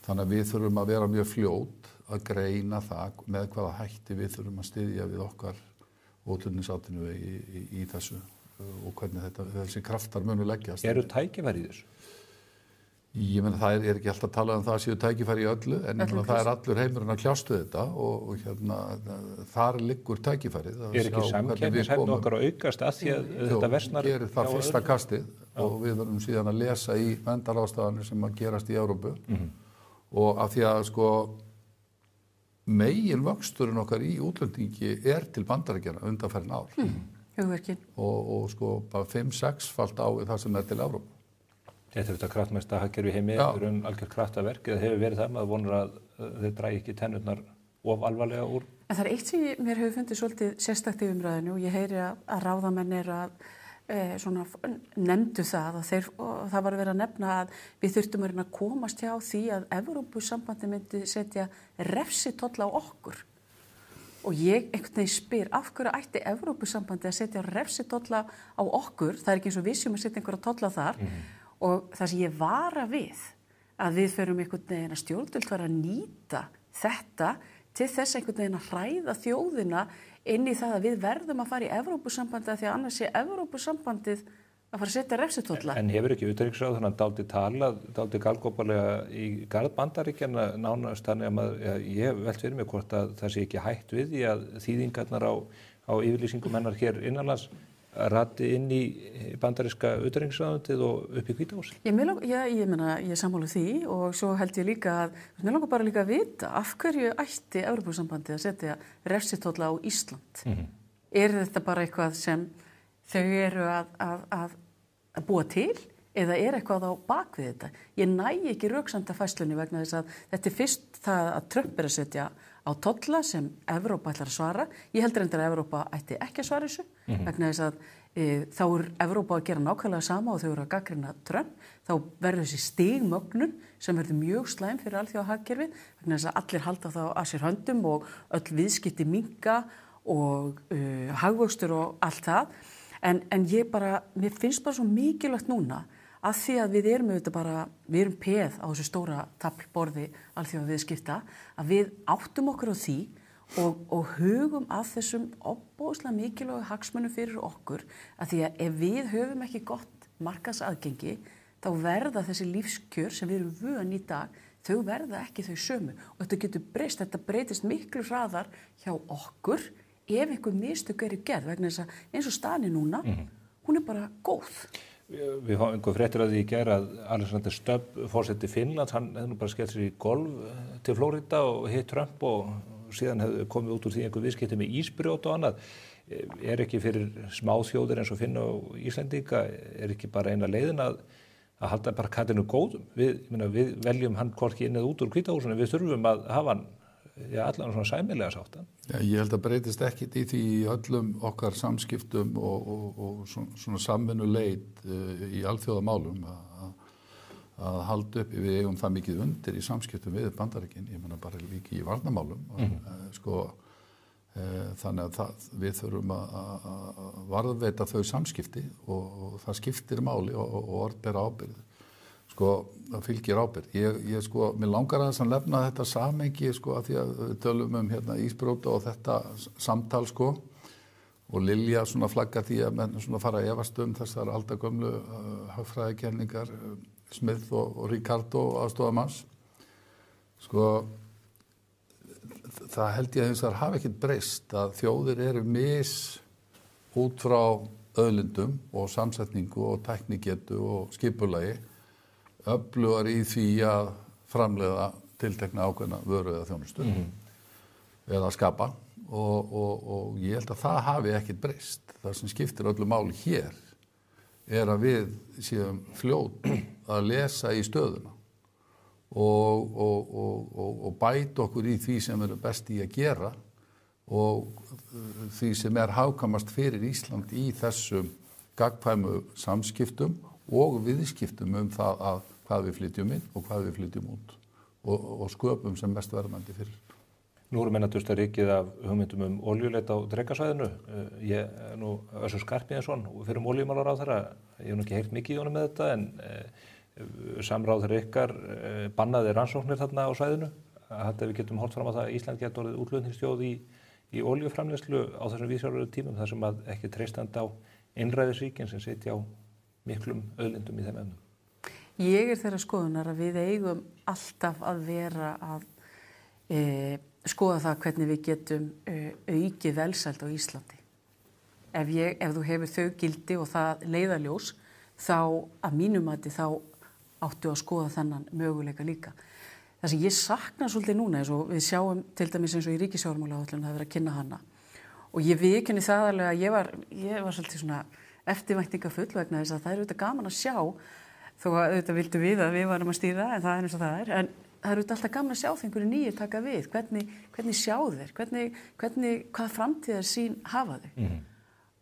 Þannig að við þurfum að vera mjög fljót að greina það með hvaða hætti við þurfum að styðja við okkar útflutningsatvinnuvegi í þessu og hvernig þessi kraftar munu leggjast. Eru tækifæri í þessu? Ég meina það ekki alltaf að tala um það séu tækifæri í öllu en það allur heimurinn að kljást við þetta og þar liggur tækifærið. Ekki samkeppnishæfni okkar að aukast að því að þetta versnar? Gerir það fyrsta kastið og við verðum síðan að lesa í verndarráðstafanir sem að gerast í Evrópu og af því að megin vöxturinn okkar í útlendingi til Bandaríkjanna undanfarin ár. Hugverkin. Og bara 5-6-falt á það sem til Evrópu. Þetta þetta kraftmesta hagkerfi heimi er algjör kraftaverk eða hefur verið það, maður vonur að þeir dragi ekki tennurnar of alvarlega úr. En það er eitt sem mér hefur fundið svolítið sérstakt í umræðinu og ég heyri að ráðamenn nefndu það og það var verið að nefna að við þurftum að komast hjá því að Evrópusambandið myndi setja refsitolla á okkur. Og ég einhvern veginn spyr af hverju ætti Evrópusambandið að setja refsitolla á okkur, það er ekki eins og við séum að setja einhverja tolla þar. Og það sem ég vara við að við förum einhvern veginn að stjórnvöld fara að nýta þetta til þess einhvern veginn að hræða þjóðina inn í það að við verðum að fara í Evrópusambandið því að annars sé Evrópusambandið að fara að setja refsitolla. En hefur ekki utanríkisráð þannig dálítið talað, dálítið galgopalega í garð Bandaríkjanna nánast þannig að ég velt fyrir mig hvort að það sé ekki hætt við því að þýðingarnar á yfirlýsingum hennar hér innanlands rati inn í bandaríska utanríkisráðuneytið og upp í Hvíta húsið. Ég sammála því og svo held ég líka að mér langar bara líka að vita af hverju ætti Evrópusambandið að setja refsitolla á Ísland. Er þetta bara eitthvað sem þau eru að búa til eða er eitthvað á bakvið þetta? Ég næ ekki röksemda færslunni vegna þess að þetta er fyrst það að Trump er að setja á tolla sem Evrópa ætlar að svara. Ég heldur reyndar að Evrópa ætti ekki að svara þessu vegna þess að þá er Evrópa að gera nákvæmlega sama og þau eru að gagnrýna Trump. Þá verður þessi stigmögnun sem verður mjög slæm fyrir alþjóðahagkerfið vegna þess að allir halda þá að sér höndum og öll viðskipti minnka og hagvöxtur og allt það. En mér finnst bara svo mikilvægt núna að því að við erum við erum peð á þessu stóra taflborði alþjóða viðskipta, að við áttum okkur á því og hugum að þessum ofboðslega mikilvægu hagsmunum fyrir okkur, að því að ef við höfum ekki gott markaðsaðgengi, þá verða þessi lífskjör sem við erum vön í dag, þau verða ekki þau sömu. Og þetta breytist miklu hraðar hjá okkur ef einhver mistök eru gerð, vegna þess að eins og staðan núna, hún er bara góð. Við fáum einhver fréttir að því í gær að Alexander Stubb, forseti Finnlands, hann hefði nú bara skellt sér í golf til Flórída og hitt Trump og síðan hefði komið út úr því einhver viðskipti með ísbrjót og annað. Er ekki fyrir smáþjóðir eins og Finna og Íslendinga, er ekki bara eina leiðin að halda bara kallinu góðum? Við veljum hann hvorki inn eða út úr Hvíta húsinu, við þurfum að hafa hann allan svona sæmilega sáttan. Ég held að breytist ekkit í því öllum okkar samskiptum og svona samvinnuleit í alþjóðamálum að halda upp. Við eigum það mikið undir í samskiptum við Bandaríkin, ég meina bara líka í varnarmálum. Þannig að við þurfum að varðveita þau samskipti og það skiptir máli og orð bera ábyrgð. Það fylgir ábyrgð. Mér langar að nefna þetta samhengi að því að við tölum ísbrjóta og þetta samtal og Lilja flaggar því að menn fara að efast þessar aldagömlu hagfræðikenningar Smith og Ricardo aðstoðarmanns. Það held ég að hins vegar hafi ekkert breyst að þjóðir eru út frá auðlindum og samsetningu og tæknigetu og skipulagi öflugar í því að framleiða tiltekna ákveðna vöru eða þjónustu eða skapa og ég held að það hafi ekkert breyst. Það sem skiptir öllu máli hér að við séum fljót að lesa í stöðuna og bæta okkur í því sem er best í að gera og því sem er hagkvæmast fyrir Ísland í þessum gagnkvæmu samskiptum og viðskiptum það að hvað við flytjum inn og hvað við flytjum út og sköpum sem mest verðmæti fyrir. Nú erum menn að dusta rykið af hugmyndum olíuleit á Drekasvæðinu. Ég er nú Össur Skarphéðinsson fyrir olíumálaráðherra. Ég hef nú ekki heyrt mikið í honum með þetta en samráðherra ykkar bannaði rannsóknir þarna á svæðinu. Við getum horft fram á það að Ísland getur orðið útflutningsþjóð í olíuframleiðslu á þessum vísjálfur tímum þar sem að ekki treystandi á einræðisríkin sem sitja á miklum auðlindum í þeim efnum. Ég er þeirra skoðunar að við eigum alltaf að vera að skoða það hvernig við getum aukið velsæld á Íslandi. Ef þú hefur þau gildi og það leiðarljós, þá að mínum mati þá áttu að skoða þennan möguleika líka. Það sem ég sakna svolítið núna eins og við sjáum til dæmis eins og í ríkisfjármálaáætlun það er verið að kynna hana. Og ég viðurkenni það alveg að ég var svolítið svona eftirvæntingafull vegna þess að það er auðvitað gaman að sjá þó að auðvitað vildu við að við varum að stýra en það er eins og það er. En það er auðvitað alltaf gaman að sjá þeim einhverju nýjir taka við. Hvernig sjá þeir? Hvað framtíðarsýn hafa þau?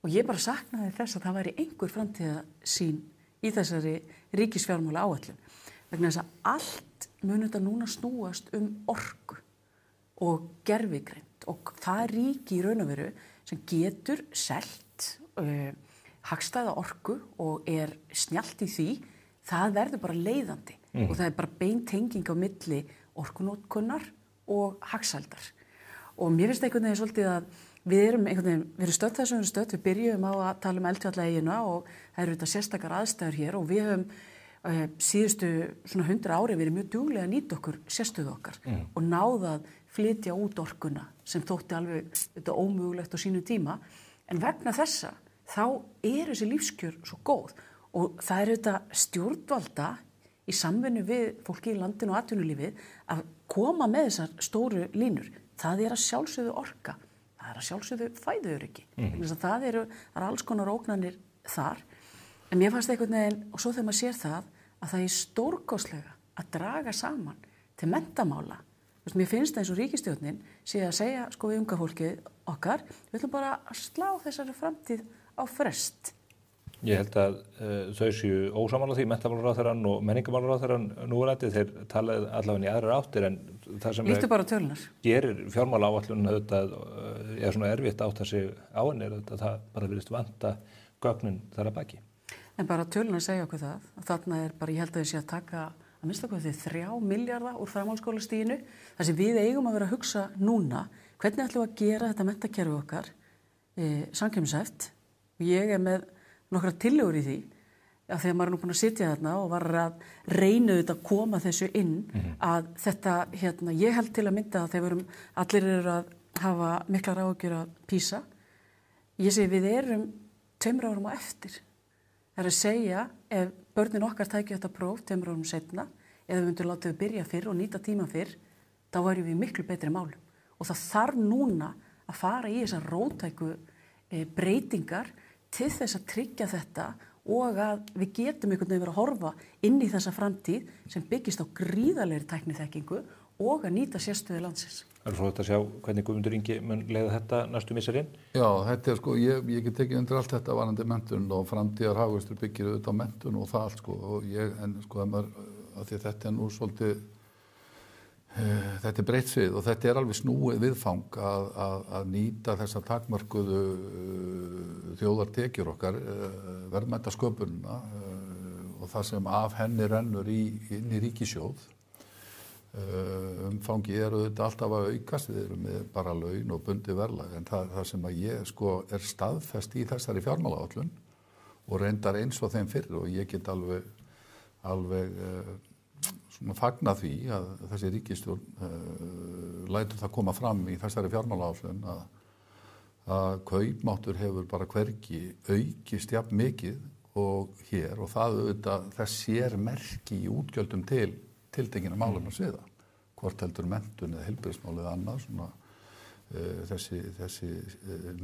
Og ég bara saknaði þess að það væri einhver framtíðarsýn í þessari ríkisfjármálaáætlun. Vegna þess að allt mun þetta núna snúast orku og gervigreind og það ríki í raun og veru sem getur selt hagstæða orku og er snjallt í því, það verður bara leiðandi og það er bara beintenging á milli orkunotkunnar og hagsældar. Og mér finnst einhvern veginn svolítið að við erum stödd þessum við byrjum á að tala um eldfjallaeyjuna og það eru þetta sérstakar aðstæður hér og við höfum síðustu svona 100 ári verið mjög duglega að nýta okkur sérstöðu okkar og náða að flytja út orkuna sem þótti alveg þetta ómögulegt á sínu tíma en vegna þessa þá þessi lífskjör svo góð og það er þetta stjórnvalda í samvinnu við fólki í landinu og atvinnulífið að koma með þessar stóru línur. Það að sjálfsögðu orka, það að sjálfsögðu fæðuöryggi. Það eru alls konar ógnanir þar en mér fannst einhvern veginn og svo þegar maður sér það að það er stórkostlega að draga saman til menntamála. Mér finnst eins og ríkisstjórnin sé að segja við unga fólkið okkar, við ætlum bara að slá þessari framtíð á frest. Ég held að þau séu ósammála því, menntamálaráðherrann og menningarmálaráðherrann núverandi, þeir talaði allavega í aðrar áttir en það sem gerir fjármálaáætlun auðvitað svona erfitt átta sig á henni er auðvitað það bara virðist vanta gögnin þar að baki. En bara tölunar segja okkur það, að þarna er bara, ég held að þau sé að taka að minnsta okkur 3 milljarða úr framhaldsskólastiginu. Það sem við eigum að vera að hugsa núna, hvernig ætlum við að gera þetta menntakerfi okkar samkeppnishæft. Ég er með nokkrar tillögur í því, að þegar maður er nú búin að sitja þarna og var að reyna þetta að koma þessu inn, að þetta, ég held til að mynda að þegar allir eru að hafa miklar áhyggjur af PISA, ég segi við erum 2 árum á eftir. Það er að segja ef börnin okkar tækja þetta próf 2 árum seinna eða við myndum láta þau byrja fyrr og nýta tíma fyrr, þá værum við miklu betri málum. Og það þarf núna að fara í þessar róttæku breytingar til þess að tryggja þetta og að við getum einhvern veginn verið að horfa inn í þessa framtíð sem byggist á gríðarlegri tækniþekkingu og að nýta sérstöðu landsins. Það er fróðlegt að sjá hvernig Guðmundur Ingi mun leiða þetta næstu misserinn. Já, þetta er ég get tekið undir allt þetta varðandi menntun og framtíðar hagvöxtur byggir auðvitað á menntun og það allt og því að þetta er nú svolítið þetta er breytt svið og þetta er alveg snúið viðfang að nýta þessa takmörkuðu þjóðartekjur okkar verðmætasköpunina og það sem af henni rennur inn í ríkissjóð. Umfangi auðvitað alltaf að aukast, við erum með bara laun og bundið verðlag en það sem að ég er staðfest í þessari fjármálaáætlun og reyndar eins og þeim fyrr og ég get alveg svona fagna því að þessi ríkisstjórn lætur það koma fram í þessari fjármálaáætlun að kaupmáttur hefur bara hvergi aukist jafn mikið og hér og það auðvitað þess sér merki í útgjöldum til tiltekina málefnasviða, hvort heldur menntun eða heilbrigðismál eða annað svona þessi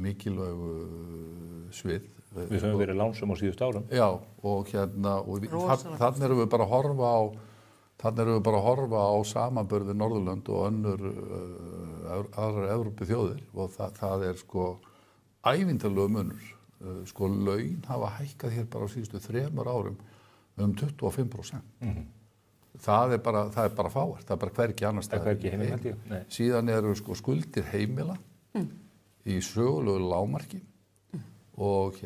mikilvægu svið. Við höfum verið lánsum á síðustu árum. Já, og þannig erum við bara að horfa á samanburði Norðurlönd og önnur aðrar Evrópu þjóðir og það sko ævintýrlegur munur. Sko laun hafa hækkað hér bara á síðustu 3 árum 25%. Það er bara fáart, það er bara hvergi annars staðar. Það er hvergi heimil, held ég. Síðan eru sko skuldir heimila í sögulegu lágmarki og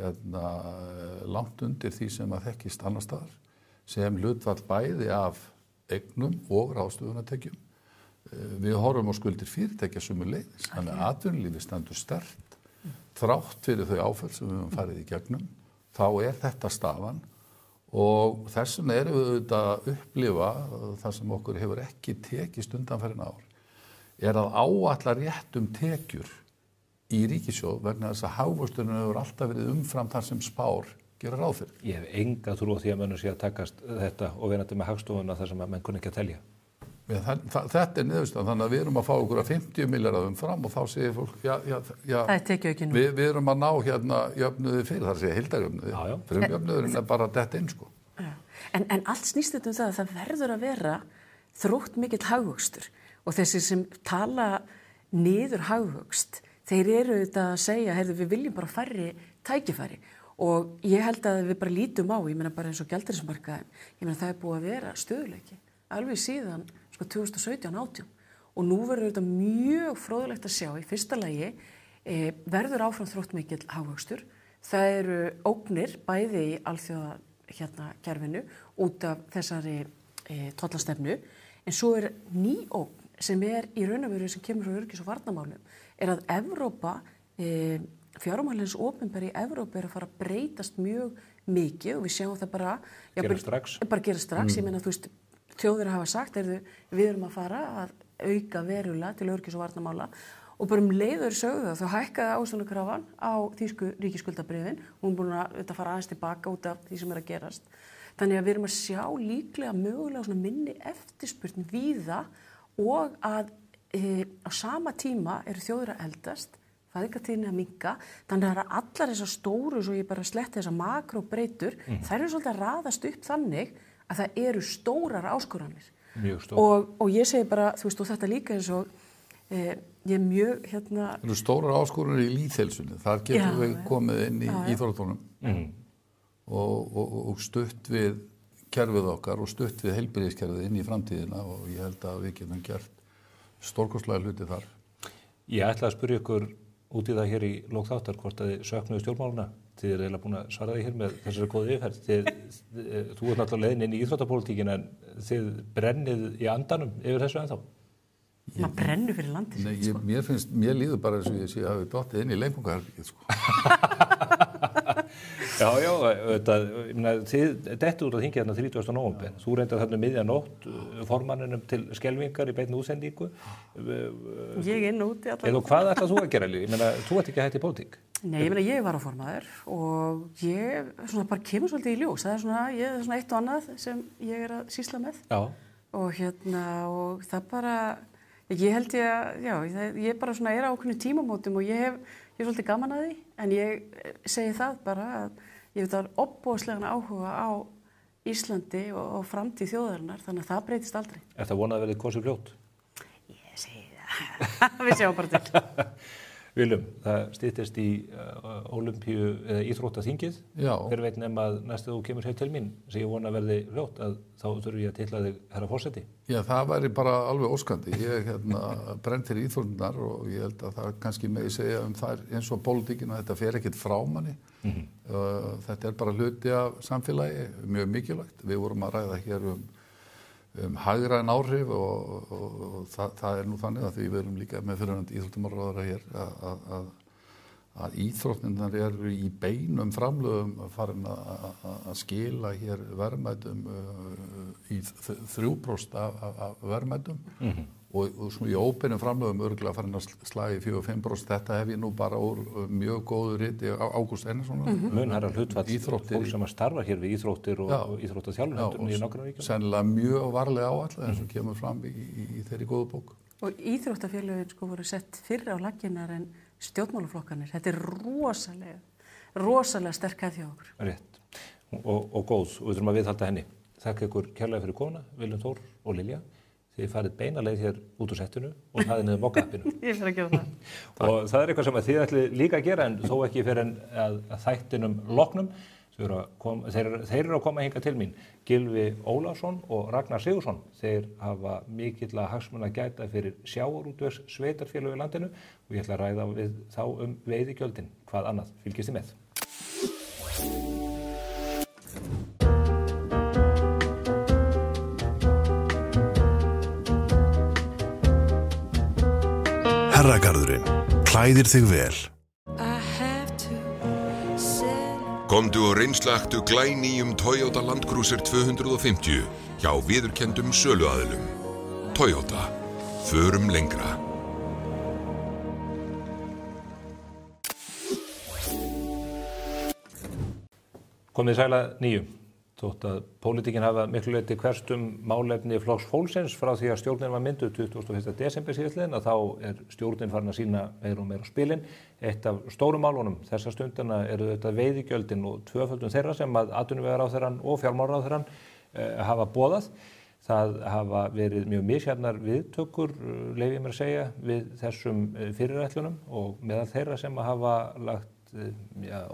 langt undir því sem að þekkist annars staðar sem hlutfall bæði af eignum og ráðstöfunartekjum. Við horfum á skuldir fyrirtækja sömuleiðis, þannig að atvinnulífið stendur sterkt þrátt fyrir þau áföll sem við höfum farið í gegnum, þá er þetta staðan. Og þess vegna erum við auðvitað að upplifa það sem okkur hefur ekki tekist undanfarin ár er að áætla rétt tekjur í ríkissjóð vegna þess að hagvöxturinn hefur alltaf verið umfram þar sem spár gera ráð fyrir. Ég hef enga trú á því að mönnum sé að takast þetta og vinandi með hagstofuna þar sem að menn kunni ekki að telja. Þetta er niðurstaðan, þannig að við erum að fá okkur að 50 milljarða umfram og þá segir fólk, já, það er tekið ekki nú. Við erum að ná jöfnuði fyrir, það segja heildarjöfnuði. Frumjöfnuðurinn er bara detta inn, sko. En allt snýst þetta það að það verður að vera þrótt mikill hagvöxtur og þessi sem tala niður hagvöxt, þeir eru auðvitað að segja, heyrðu, við viljum bara færri tækifæri og ég held að við bara lítum á, ég meina bara eins og gjaldeyrismarkaðinn, ég meina það er búið að vera stöðugleiki, alveg síðan 2017-18 og nú verður þetta mjög fróðlegt að sjá í fyrsta lagi verður áfram þrótt mikill hagvöxtur, það eru ógnir bæði í alþjóða kerfinu út af þessari tollastefnu en svo er ný ógn sem er í raun og veru sem kemur frá öryggis- og varnarmálum er að Evrópa fjármálins opinberi í Evrópu er að fara að breytast mjög mikið og við sjáum það bara gera strax. Ég meina þú veist þjóðir hafa sagt við erum að fara að auka verulega til öryggis- og varnarmála og bara leiður sögðu það, þá hækkaði ásökunarkrafan á þýsku ríkisskuldabréfin, hún er búin að fara aðeins tilbaka út af því sem er að gerast. Þannig að við erum að sjá líklega mögulega svona minni eftirspurn víða og að á sama tíma eru þjóðir að eldast, fæðingartíðni að minnka, þannig að allar þessar stóru, svo ég bara sletti þessar makróbreytur, þær eru svolítið að raðast upp þannig að það eru stórar áskoranir. Mjög stórar. Og ég segi bara, þú veist, og þetta líka eins og ég er mjög Það eru stórar áskoranir í lýðheilsunni, þar getum við komið inn í íþróttunum og stutt við kerfið okkar og stutt við heilbrigðiskerfið inn í framtíðina og ég held að við getum gert stórkostlega hluti þar. Ég ætla að spyrja ykkur út í það hér í lok þáttar hvort að þið söknuðu stjórnmáluna. Þið eru eiginlega búin að svara því hér með þessari góðu yfirferð. Þú ert náttúrulega leiðin inn í íþróttapólitíkin en þið brennið í andanum yfir þessu ennþá. Maður brennur fyrir landið. Nei, mér líður bara eins og ég sé að við dottið inn í leikvangaherbergið, sko. Já, þið dettu út að þingja þarna 30. nóvember. Þú reyndar þarna miðjanótt formanninum til skelfingar í beinni útsendingu. Ég inn og úti allavega. Eða hvað ætlað þú að gera líka? Ég meina, þú ert ekki að hætta í pólitík. Nei, ég meina, ég var áformaður og ég svona bara kemur svolítið í ljós. Það er svona eitt og annað sem ég er að sýsla með. Já. Og og það bara, ég held ég bara svona er á ákveðnum tímamótum og ég er svolítið gaman að því, en ég segi það bara að ég veit að ofboðslegan áhuga á Íslandi og framtíð þjóðarinnar, þannig að það breytist aldrei. Er það vonað að verið kosið fljótt? Ég segi það. Við sjáum bara til. Viljum, það styttist í Ólympíu eða íþróttaþingið. Já. Hver veit nema að næstu þú kemur hér til mín sem ég vona verði fljótt að þá þurfum ég að titla þig herra forseti. Já, það væri bara alveg óskandi. Ég brenn fyrir íþróttirnar og ég held að það kannski megi segja það eins og pólitíkin að þetta fer ekkert frá manni. Þetta er bara hluti af samfélagi, mjög mikilvægt. Við vorum að ræða hér hagræn áhrif og það er nú þannig að því við erum líka með fyrirhandi íþróttamálaráðherra hér að íþróttirnar eru í beinum framlögum farin að skila hér verðmætum í 3% af verðmætum og svona í óbeinum framlögum örugglega farin að slagi 4-5%. Þetta hef ég nú bara úr mjög góðu riti Ágúst Einarssonar. Mun herra hlutfall fólk sem að starfa hér við íþróttir og íþróttaþjálfun í nágrannaríkjunum. Sennilega mjög varlega áætlað eins og kemur fram í þeirri góðu bók. Og íþróttafélögin sko voru sett fyrr á laggirnar en stjórnmálaflokkanir. Þetta er rosalega sterk að hjá okkur. Rétt. Og góð. Og við þurfum að viðhalda henni. Þakka ykkur kærlega fyrir komuna, Willum Þór og Lilja. Þið farið beina leið hér út úr settinu og hlaðið niður mokka-appinu. Ég fyrir að gera það. Og það er eitthvað sem þið ætlið líka að gera en þó ekki fyrir en að þættinum loknum. Þeir eru að koma hingað til mín. Gylfi Ólafsson og Ragnar Sigurðsson. Þeir hafa mikilla hagsmuna að gæta fyrir sjávarútvegs sveitarfélög í landinu og ég ætla að ræða við þá veiðigjöldin. Hvað annað? Fylgist þið með. Herragarðurinn. Klæðir þig vel. Komdu og reynslaktu glænýjum Toyota Land Cruiser 250 hjá viðurkenndum söluaðilum. Toyota. Förum lengra. Komið sæla nýju. Þótt að pólitíkin hafa miklu leyti hverst málefni Flokks fólksins frá því að stjórnin var mynduð 21. desember síðastliðinn að þá stjórnin farin að sína meira og meira á spilin. Eitt af stórum málunum þessa stundina eru þetta veiðigjöldin og tvöföldun þeirra sem að atvinnuvegaráðherrann og fjármálaráðherrann hafa boðað. Það hafa verið mjög misjafnar viðtökur, leyfi ég mér að segja, við þessum fyrirætlunum og meðal þeirra sem hafa lagt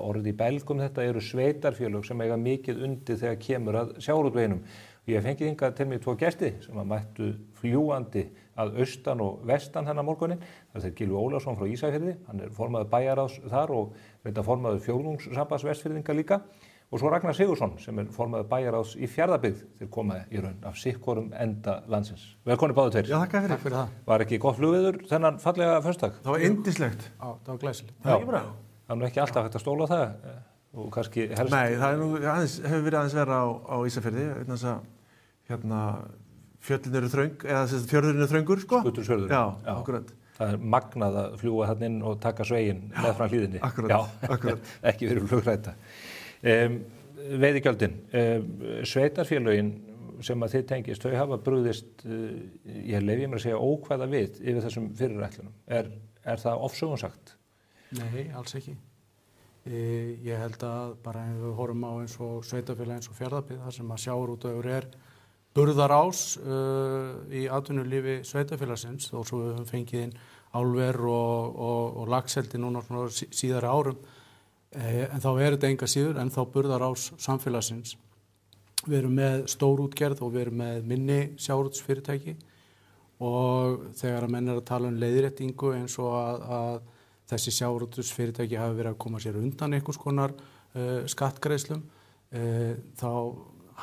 orðið í belgum þetta eru sveitarfélög sem eiga mikið undir þegar kemur að sjávarútveginum. Ég hef fengið hingað til mig 2 gesti sem að mættu fljúandi að austan og vestan hennar morgunin. Það er Gylfi Ólafsson frá Ísafirði, hann er formaður bæjarráðs þar og reynda formaður fjórðungssambands Vestfirðinga líka. Og svo Ragnar Sigurðsson sem er formaður bæjarráðs í Fjarðabyggð þeir koma í raun af sikkorum enda landsins. Velkonni báðu tveir. Já, þakka fyrir það. Var ekki gott flugveður þennan fallega föstudag? Það var yndislegt. Já, það var glæsilegt. Það er ekki bra. Það er nú ekki alltaf hægt að stóla það og kannski helst... Nei, það er nú hefur verið aðeins vera á Ísafirði þess að fjöllin eru þröng eða fjörðurinn er þröngur sko. Skutulsfjörðurinn. Já, akkurat. Það er magnað að fljúga þarna inn og taka sveginn með frá hlíðinni. Akkurat. Ekki verið flugræta. Veiðigjöldin. Sveitarfélögin sem að þið tengist, þau hafa brugðist, ég leyfi mér að segja ókvæða við yfir þessum fyrirætlunum. Er það ofsögum sagt? Nei, alls ekki. Ég held að bara ef við horfum á eins og sveitarfélag eins og Fjarðabyggð þar sem að sjávarútvegur burðarás í atvinnulífi sveitarfélagsins þó svo við höfum fengið inn álver og laxeldi núna síðari árum en þá þetta enga síður en þá burðarás samfélagsins. Við erum með stórútgerð og við erum með minni sjávarútvegsfyrirtæki og þegar að menn að tala leiðréttingu eins og að þessi sjávarútvegsfyrirtæki hafi verið að koma sér undan einhvers konar skattgreiðslum, þá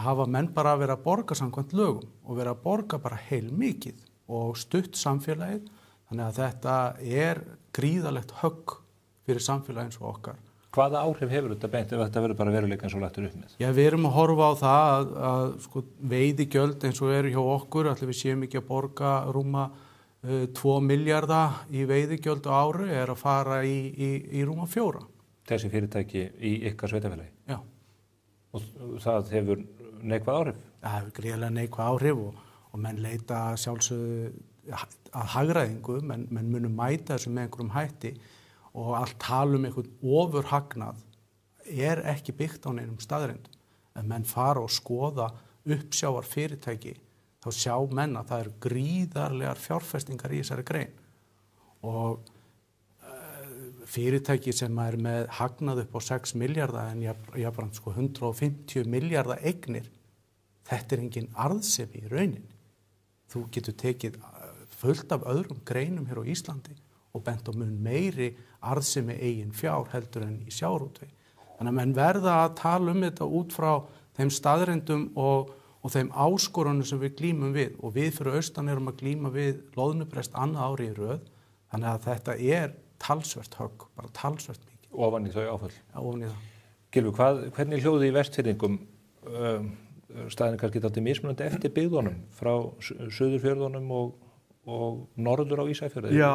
hafa menn bara verið að borga samkvæmt lögum og verið að borga bara heilmikið og stutt samfélagið, þannig að þetta er gríðarlegt högg fyrir samfélagið eins og okkar. Hvaða áhrif hefur þetta beint ef þetta verður bara veruleika eins og lagtur upp með? Já, við erum að horfa á það að sko, veiðigjöld eins og eru hjá okkur, allir við séum ekki að borga rúma 2 milljarða í veiðigjöld á ári að fara í rúma 4. Þessi fyrirtæki í ykkar sveitarfélagi? Já. Og það hefur neikvæð áhrif? Það hefur gríðarlega neikvæð áhrif og menn leita sjálfsögðu að hagræðingu, menn munu mæta þessu með einhverjum hætti og allt tala einhvern ofurhagnað ekki byggt á neinum staðreyndum. En menn fara og skoða uppsjávar fyrirtæki þá sjá menn að það eru gríðarlegar fjárfestingar í þessari grein og fyrirtæki sem með hagnað upp á 6 milljarða en jafnframt 150 milljarða eignir, þetta engin arðsemi í rauninni. Þú getur tekið fullt af öðrum greinum hér á Íslandi og bent á mun meiri arðsemi eigin fjár heldur en í sjávarútvegi. Þannig að menn verða að tala þetta út frá þeim staðreyndum og þeim áskorunum sem við glímum við og við fyrir austan erum að glíma við loðnubrest annað ári í röð þannig að þetta talsvert högg, bara talsvert mikið. Ofan í þau áföll? Já, ofan í það. Gylfi, hvernig hljóði í Vestfirðingum staðin kannski dálítið mismunandi eftir byggðunum frá Suðurfjörðunum og norður á Ísafjörði? Já,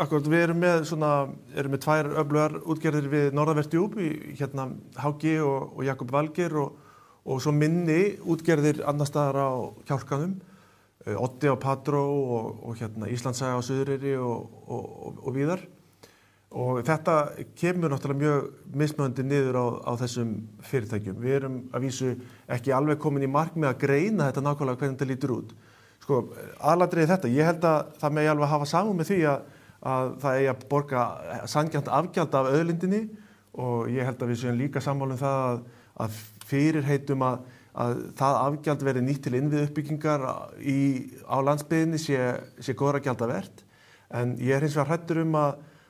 akkurat, við erum með tvær öflugar útgerðir við norðanvert djúp, hérna HG og Jakob Valgeir og svo minni útgerðir annars staðar á Kjálkanum, Oddi á Patró og hérna Íslandssaga á Suðureyri og víðar. Og þetta kemur náttúrulega mjög mismunandi niður á þessum fyrirtækjum. Við erum að vísu ekki alveg komin í mark með að greina þetta nákvæmlega hvernig þetta lítur út. Sko, aðalatriði þetta, ég held að það megi alveg hafa samúð með því að það eigi að borga sanngjarnt afgjald af auðlindinni og ég held að við séum líka sammála það að fyrirheitum að það afgjald verði nýtt til innviðuppbyggingar á landsbyggðinni sé góðra gjalda vert. En ég hins vegar hræddur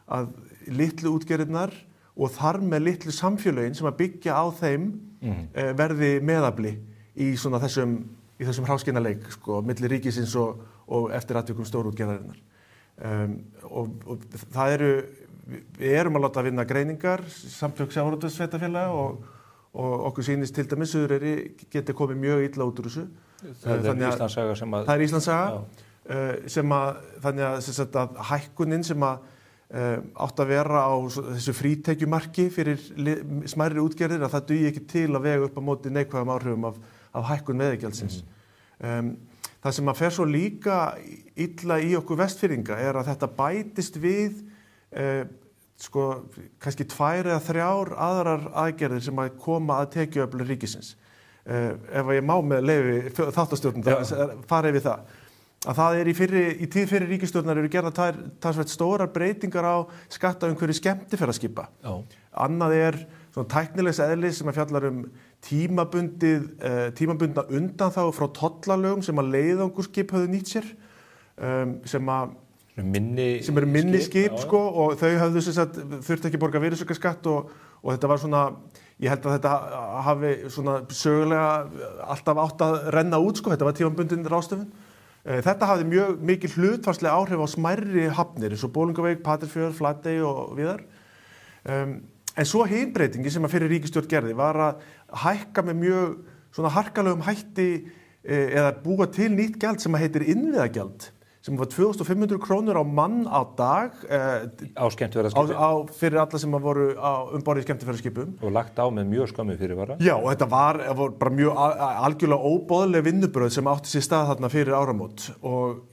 að litlu útgerðirnar og þar með litlu samfélögin sem að byggja á þeim verði meðafli í svona þessum hráskinnaleik, sko, milli ríkisins og eftir atvikum stórútgerðarinnar. Og við erum að láta vinna greiningar, samtök sjávarútvegssveitarfélaga og okkur sýnist til dæmis Suðureyri geti komið mjög illa út úr þessu. Það er Íslandssaga Það er Íslandssaga þannig að hækkunin sem átt að vera á þessu frítekjumarki fyrir smærri útgerðir að það dugi ekki til að vega upp á móti neikvæðum áhrifum af hækkun veiðigjaldsins. Það sem að fer svo líka illa í okkur Vestfirðinga er að þetta bætist við kannski 2 eða 3 aðrar aðgerðir sem að koma að tekjuöflun ríkisins. Ef ég má með leyfi þáttastjórnum fara yfir það. Að það er í tíð fyrir ríkisstjórnar eru gerða talsvert stórar breytingar á skattaumhverfi skemmtiferðaskipa. Annað er svona tæknilegs eðlis sem að fjallar tímabundna undanþágu frá tollalögum sem að leiðangurskip höfðu nýtt sér, sem eru minni skip sko, og þau höfðu þurft ekki borga virðisaukaskatt og þetta var svona, ég held að þetta hafi svona sögulega alltaf átt að renna út sko, þetta var tímabundin ráðstöfun. Þetta hafði mjög mikil hlutfallsleg áhrif á smærri hafnir eins og Bolungarvík, Patreksfjörð, Flatey og víðar. En svo hin breytingi sem að fyrir ríkisstjórn gerði var að hækka með mjög svona harkalegum hætti eða búa til nýtt gjald sem að heitir innviðagjald sem var 2.500 krónur á mann á dag á skemmtiferðaskipum fyrir alla sem voru borð í skemmtiferðaskipum og lagt á með mjög skömmu fyrirvara. Já, og þetta var bara mjög algjörlega óboðleg vinnubröð sem átti sér stað þarna fyrir áramót og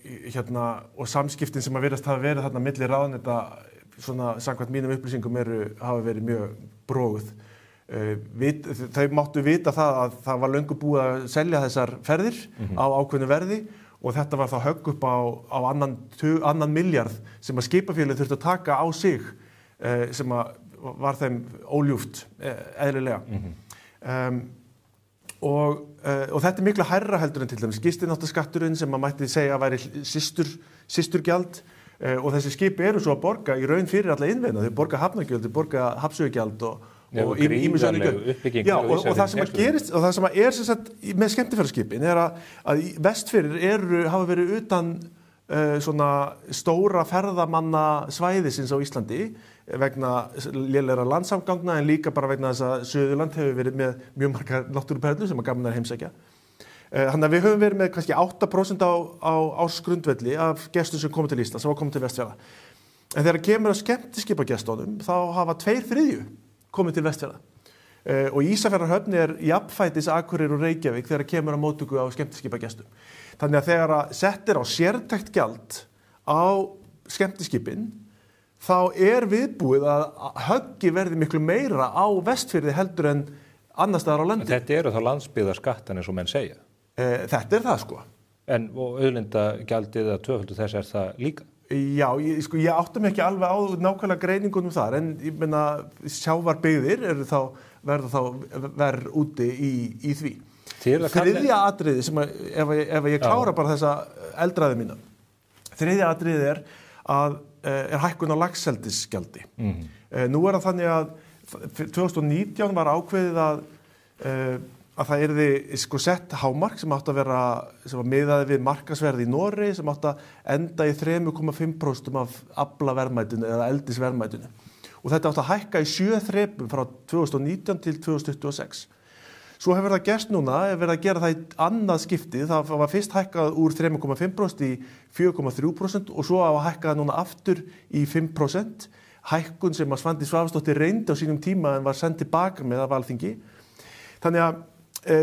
samskiptin sem að virðast hafa verið þarna milli ráðuneyta svona samkvæmt mínum upplýsingum hafa verið mjög broguð. Þau máttu vita það að það var löngu búið að selja þessar ferðir á ákveðnu verði og þetta var þá högg upp á annan milljarð sem að skipafélög þurftu að taka á sig sem að var þeim óljúft eðlilega. Og þetta er miklu hærra heldur en til dæmis gistináttaskatturinn sem að mætti segja að væri systurgjald og þessi skipi eru svo að borga í raun fyrir alla innviðina. Þau borga hafnargjöld, þau borga hafnsögugjald og ýmis önnur gjöld. Já, og það sem að gerist og það sem að er sem sagt með skemmtiferðaskipin er að Vestfirðir hafa verið utan svona stóra ferðamanna svæðisins á Íslandi vegna lélegra landsamgangna en líka bara vegna þess að Suðurland hefur verið með mjög margar náttúruperlur sem að gaman er heimsækja. Þannig að við höfum verið með kannski 8% á ársgrundvelli af gestum sem komið til Íslands sem var komið til Vestfjarða. En þegar kemur að skemmtiskipagestunum þá hafa 2/3 komið til Vestfjarða. Og Ísafjarðarhöfn er jafnfætis Akureyri og Reykjavík þegar kemur að móttöku á skemmtiskipagestum. Þannig að þegar að sett er á sértækt gjald á skemmtiskipin þá er viðbúið að höggi verði miklu meira á Vestfirði heldur en annars staðar á landi. Þetta eru þá landsbyggðarskattan eins og menn segja. Þetta er það sko. En auðlindagjaldið eða tvöfaldur þess er það líka? Já, ég átta mig ekki alveg á nákvæmlega greiningunum þar en ég meina sjávarbyggðir verða þá verð úti í því. Þriðja atriði sem ef ég klára bara þessa eldræði mína. Þriðja atriði er hækkun á laxeldisgjaldi. Nú er það þannig að 2019 var ákveðið að að það yrði sko sett hámark sem átti að vera, sem var miðaði við markaðsverð í Noregi, sem átti að enda í 3,5% af aflaverðmætinu eða eldisverðmætinu. Og þetta átti að hækka í 7 þrepum frá 2019 til 2026. Svo hefur það gerst núna, hefur verið að gera það í annað skipti. Það var fyrst hækkað úr 3,5% í 4,3% og svo að hækka það núna aftur í 5%. Hækkun sem að Svandís Svavarsdóttir reyndi á sínum tíma en var send tilbaka með af Alþingi. Þannig að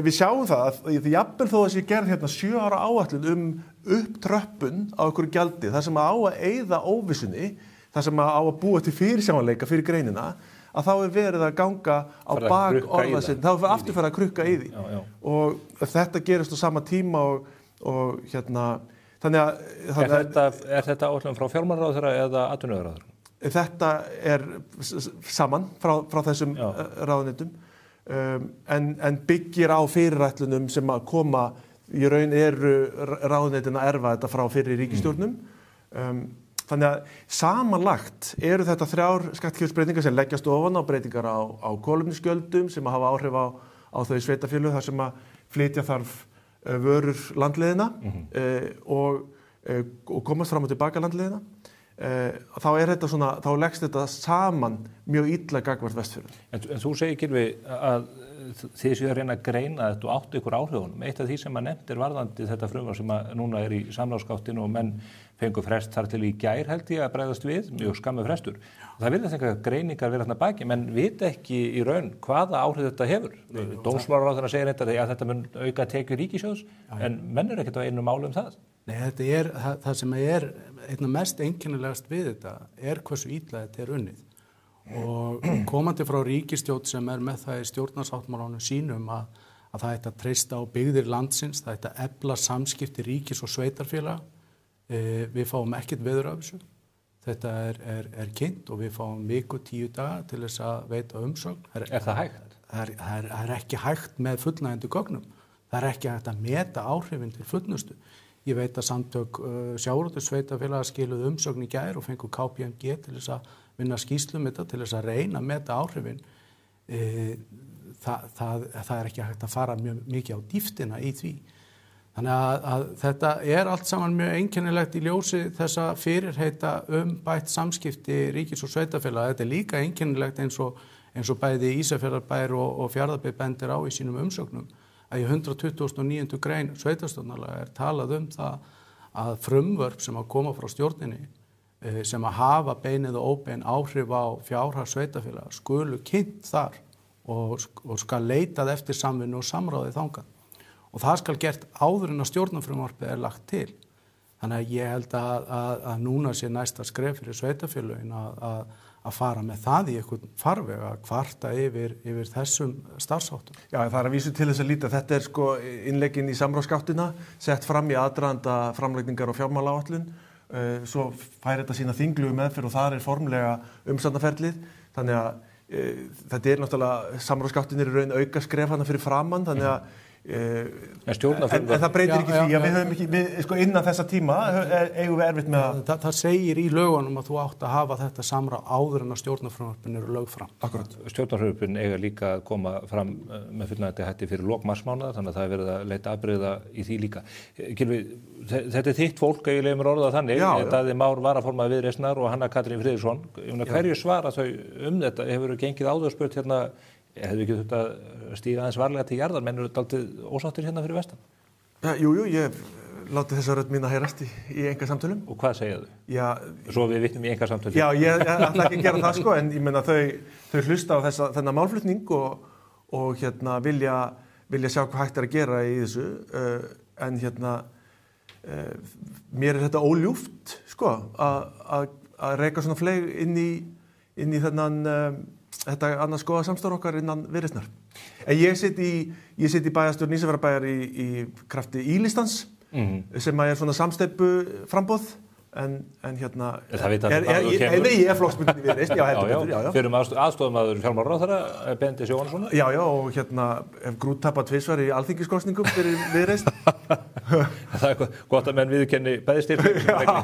við sjáum það að jafnvel þó að sé gerð hérna 7 ára áætlun upptröppun á einhverju gjaldi, það sem á að eyða óvissunni, það sem á að búa til fyrirsjáanleika fyrir greinina, að þá verið að ganga á bak orða sinni, þá aftur farið að krukka í því. Já. Og þetta gerist á sama tíma og hérna, þannig að... Er þetta áætlun frá fjármálaráðherra eða atvinnuvegaráðherra? Þetta er saman frá þessum ráðuneytum. En byggir á fyrirætlunum sem að koma í raun eru ráðuneytin að erfa þetta frá fyrri ríkisstjórnum. Þannig að samanlagt eru þetta 3 skattkerfisbreytingar sem leggjast ofan á breytingar á kolefnisgjöldum sem að hafa áhrif á þau sveitarfélög þar sem að flytja þarf vörur landleiðina og komast fram og tilbaka landleiðina. Þá leggst þetta saman mjög illa gagnvart Vestfjörðum. En þú segir, Gylfi, að þið séu að reyna að greina þetta og áttu ykkur áhrifunum. Eitt af því sem að nefnt varðandi þetta frumvarp sem að núna er í samráðsgáttinu og menn fengu frest þar til í gær held ég að bregðast við, mjög skammu frestur. Það virðast einhverjar greiningar vera þarna baki, menn vita ekki í raun hvaða áhrif þetta hefur. Dómsmálaráðherra segir að þetta mun auka tekjur ríkissjóðs, en menn eru ekkert á einu máli um það. Nei, þetta er, það sem er einna mest einkennilegast við þetta hversu illa þetta er unnið. Og komandi frá ríkisstjórn sem með það í stjórnarsáttmálanum sínum að það ætti að treysta á byggðir landsins, það ætti að efla samskipti ríkis og sveitarfélaga. Við fáum ekkert veður af þessu. Þetta er kynnt og við fáum viku 10 daga til þess að veita umsögn. Er það hægt? Það er ekki hægt með fullnægjandi gögnum. Það er ekki hægt að meta áhrifin til fullnustu. Ég veit að samtök sjávarútvegssveitarfélaga skiluðu umsögn í gær og fengu KPMG til þess að vinna skýrslum þetta til þess að reyna að meta áhrifin. Það er ekki hægt að fara mjög mikið á dýptina í því. Þannig að þetta er allt saman mjög einkennilegt í ljósi þessa fyrirheita bætt samskipti ríkis og sveitarfélaga. Þetta er líka einkennilegt eins og bæði Ísafjarðarbær og Fjarðabyggð bendir á í sínum umsögnum. Að í 129. grein sveitarstjórnarlaga talað það að frumvörp sem að koma frá stjórninni sem að hafa beinið og óbein áhrif á fjárhag sveitarfélaga skulu kynnt þar og skal leitað eftir samvinnu og samráði þangað. Og það skal gert áður en að stjórnarfrumvarpið lagt til. Þannig að ég held að núna sé næsta skref fyrir sveitarfélögin að fara með það í einhvern farveg að kvarta yfir þessum starfsháttum. Já, það er að vísu til þess að líta. Þetta er sko innleggin í samráðsgáttina, sett fram í aðdraganda framlegningar og fjármálaáætlun. Svo fær þetta sína þinglugu meðferð og þar er formlega umsagnaferlið. Þannig að þetta er náttúrulega samráðsgáttin í raun auka skref hana fyrir framann, þannig að en það breytir ekki því að við höfum ekki, innan þessa tíma eigum við erfitt með að... Það segir í lögunum að þú átt að hafa þetta samráð áður en að stjórnarfrumvörpin eru lögð fram. Akkurat. Stjórnarfrumvörpin eiga líka að koma fram með fullnægjandi hætti fyrir lok marsmánaðar, þannig að það er verið að leita afbrigða í því líka. Gylfi, þetta er þitt fólk, ef ég leyfi mér orða þannig, Daði Már varaformaður Viðreisnar og Hanna Katrín Friðriksson. Hverju svara þau þetta? Hefur gengið áðurspurt hérna? Hefðu ekki þurft að stíga aðeins varlega til jarðar, menn eru dálítið ósáttir hérna fyrir vestan? Ja, jú, ég láti þessa rödd mín að heyrast í einkasamtölum. Og hvað segja þau? Já, svo við vitnum í einkasamtölum. Já, ég ætla ekki að gera það sko, en ég meina þau hlusta á þennan málflutning og hérna vilja sjá hvað hægt er að gera í þessu, en hérna mér er þetta óljúft sko, að reka svona fleig inn í þennan þetta annars góða samstarf okkar innan Viðreisnar. En ég sit í bæjarstjórn Ísafjarðarbæjar í krafti Ílistans sem er svona samsteypu frambóð en hérna ég er flokksbundin í Viðreisn, já heldur betur, já. Fyrir aðstofamaður fjármálaráðherra Benedikts Jóhannessonar. Já, og hérna hef grúttapað tvisvar í alþingiskosningum fyrir Viðreisn. Það er gott að menn viðurkenni bæði styrkleika.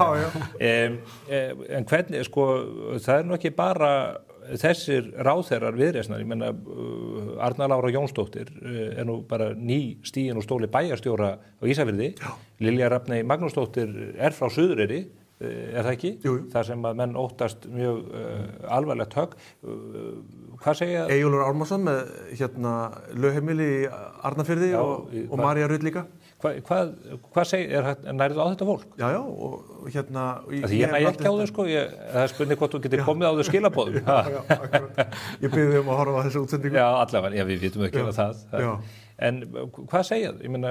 En hvernig, sko, það er nú ekki bara þessir ráðherrar Viðreisnar, ég meina Arna Lára Jónsdóttir nú bara ný stigin og stóli bæjarstjóra á Ísafirði. Lilja Rafney Magnúsdóttir frá Suðureyri, það ekki? Jú. Það sem að menn óttast mjög alvarlegt högg. Hvað segja? Eyjólfur Ármannsson með lögheimili í Arnarfirði og María Rutt líka. Hvað segir, nærðu á þetta fólk? Já, og Því ég næ ekki á þau, sko, það er spurning hvort þú getur komið á þau skilaboðum. Já, akkurat. Ég byrði að horfa á þessu útsendingu. Já, allavega, við vitum ekki það. En hvað segja þau? Ég meina,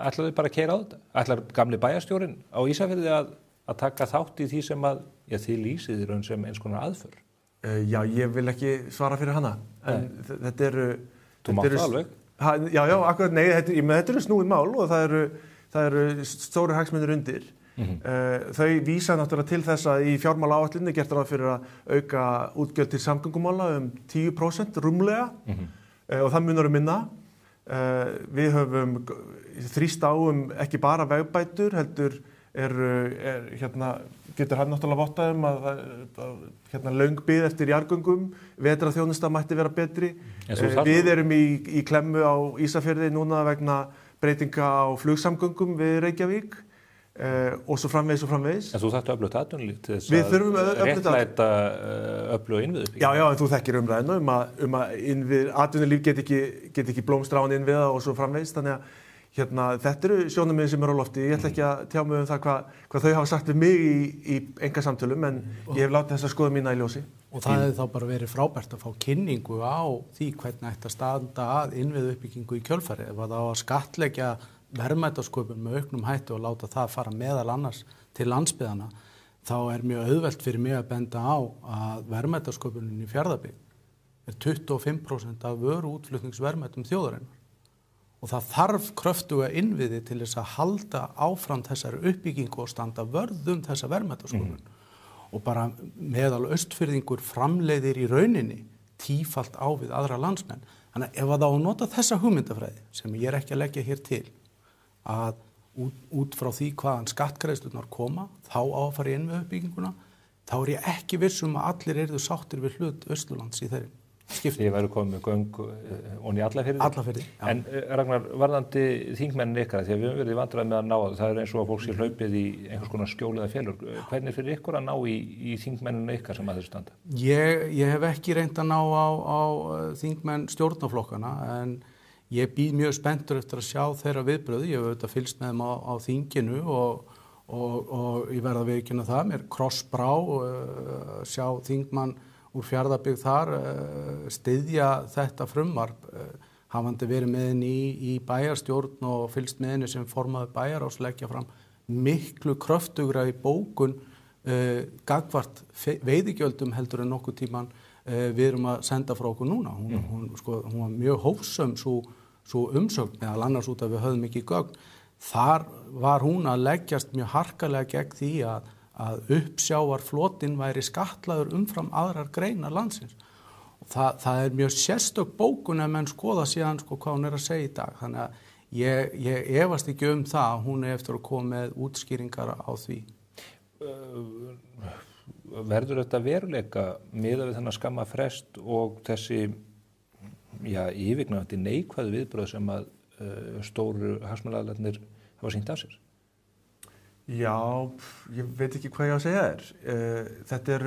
ætlaðu bara að keyra á þetta? Ætlar gamli bæjarstjórinn á Ísafirði að taka þátt í því sem að, þið lýsið í raun sem eins konar aðför? Já, ég vil ekki svara fyrir hana, en þetta eru... Þú mátt það alveg? Já, akkurat, nei, þetta eru snúið mál og það eru stóri hagsmunir undir. Þau vísa náttúrulega til þess að í fjármálaáætluninni er gert ráð fyrir að auka útgjöld til samgöngumála 10% rúmlega og það munar minna. Við höfum þrýst á ekki bara vegbætur, heldur getur hann náttúrulega vottað að löng bið eftir jarðgöngum, vetrarþjónusta mætti vera betri. Við erum í klemmu á Ísafirði núna vegna breytinga á flugsamgöngum við Reykjavík og svo framvegis. En þú þarftu öflugt atvinnulíf til þess að réttlæta öfluga innviðuppbyggingu. Já, en þú þekkir umræðina að atvinnulíf get ekki blómstra án innviða og svo framvegis, þannig að þetta eru sjónarmiðin sem eru á lofti. Ég ætla ekki að tjá mig það hvað þau hafa sagt við mig í einkasamtölum, en ég hef látið þess að skoða mína í ljósi. Og það hefði þá bara verið frábært að fá kynningu á því hvernig ætti að standa að innviðuppbyggingu í kjölfarið. Ef það á að skattleggja verðmætasköpun með auknum hætti og láta það fara meðal annars til landsbyggðanna, þá er mjög auðvelt fyrir mig að benda á að verðmætasköpunin í Fjarðabyggð er 25% af vöruútflutningsverðmætum þjóðarinnar. Og það þarf kröftuga innviði til þess að halda áfram þessari uppbyggingu og standa vörðum þessa verðmætasköpun. Og bara meðal austfirðingur framleiðir í rauninni tífalt á við aðra landsmenn. Þannig að ef það á að nota þessa hugmyndafræði, sem ég er ekki að leggja hér til, að út frá því hvaðan skattgreiðslurnar koma, þá á að fara í innviðuppbygginguna, þá er ég ekki viss að allir yrðu sáttir við hlut Austurlands í þeirri. Ég væri komið með göng og í Allafirði. En Ragnar, varðandi þingmennin ykkar, því að við höfum verið vandræði með að ná það er eins og að fólk sé hlaupið í einhvers konar skjól eða félög. Hvernig fyrir ykkur að ná í þingmenninu ykkar sem að þessu standa? Ég hef ekki reynt að ná á þingmenn stjórnarflokkana, en ég býð mjög spenntur eftir að sjá þeirra viðbrögð. Ég hef auðvitað fylgst með þeim á þinginu og ég verð að viðurkenna það. Mér krossbrá sjá þingmann úr Fjarðabyggð þar styðja þetta frumvarp, hafandi verið með henni í bæjarstjórn og fylgst með henni sem formaður bæjarráðs leggja fram miklu kröftugra í bókun gagnvart veiðigjöldum heldur en nokkuð tíman við erum að senda frá okkur núna. Hún var mjög hófsöm svo umsögn, meðal annars út að við höfðum ekki gögn. Þar var hún að leggjast mjög harkalega gegn því að uppsjávarflotinn væri skatlaður umfram aðrar greinar landsins. Og það er mjög sérstök bókun ef menn skoða síðan hvað hún er að segja í dag. Þannig að ég efast ekki það að hún er eftir að koma með útskýringar á því. Verður þetta veruleika miðað við þennan skamma frest og þessi yfirgnæfandi neikvæðu viðbrögð sem að stóru hagsmunaaðilarnir hafa sýnt af sér? Já, ég veit ekki hvað ég á að segja þér.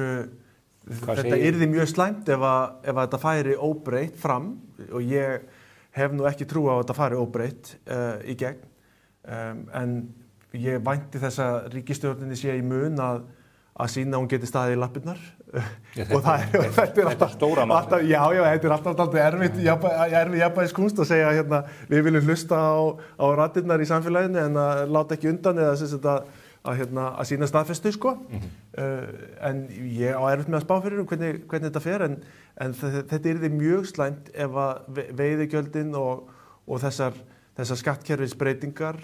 Þetta yrði mjög slæmt ef þetta færi óbreytt fram og ég hef nú ekki trú á að þetta færi óbreytt í gegn. En ég vænti þess að ríkisstjórninni sé í mun að sýna að hún geti staðið í lappirnar. Þetta er alltaf stóra mál. Já, þetta er alltaf erfitt jafnvægiskunst að segja við viljum hlusta á raddirnar í samfélaginu en að láta ekki undan eða að sýna staðfestu en ég á erfitt með að spá fyrir hvernig þetta fer en þetta yrði mjög slæmt ef að veiðigjöldin og þessar skattkerfisbreytingar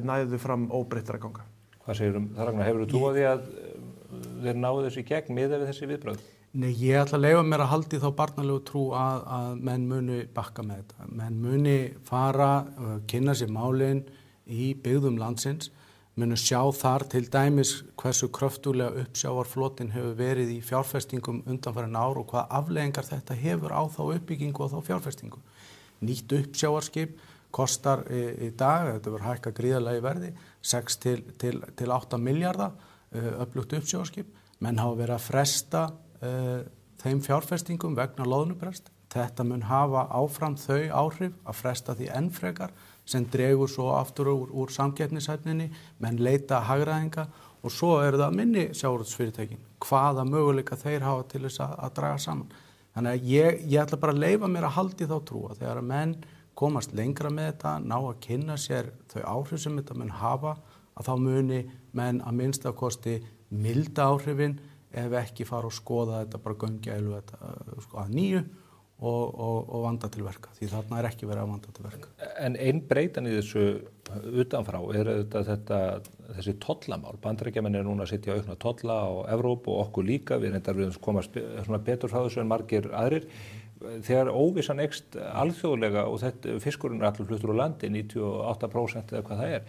næðu fram óbreyttra ganga. Hvað segir það, Ragnar? Hefur þú trú á því að þeir náðu þessu í gegn miðað við þessi viðbrögð? Nei, ég ætla að leyfa mér að halda í þá barnalegu trú að menn muni bakka með þetta. Menn muni fara, kynna sér málin í byggðum landsins, munu sjá þar til dæmis hversu kröftulega uppsjávarflotin hefur verið í fjárfestingum undanfarin ár og hvaða afleiðingar þetta hefur á þá uppbyggingu og þá fjárfestingu. Nýtt uppsjávarskip kostar í dag, þetta verður hækka gríðarlega í verði, 6 til 8 milljarða öflugt uppsjávarskip. Menn hafa verið að fresta þeim fjárfestingum vegna loðnubrest. Þetta mun hafa áfram þau áhrif að fresta því enn frekar sem dregur svo aftur úr samkeppnishæfninni, menn leita hagræðinga og svo eru það minni sjávarútvegsfyrirtækin. Hvaða möguleika þeir hafa til þess að draga saman. Þannig að ég ætla bara að leyfa mér að halda í þá trúa þegar að menn komast lengra með þetta, ná að kynna sér þau áhrif sem þetta mun hafa, að þá muni menn að minnsta kosti milda áhrifin ef ekki fara og skoða þetta bara göngja að nýju og vanda til verka, því þarna ekki verið að vanda til verka. En einn breytan í þessu utanfrá þessi tollamál. Bandaríkjamenn núna að sitja aukna tolla á Evrópu og okkur líka, við komast betur frá þessu en margir aðrir. Þegar óvissan eykst alþjóðlega og fiskurinn allur fluttur úr landi, 98% eða hvað það er,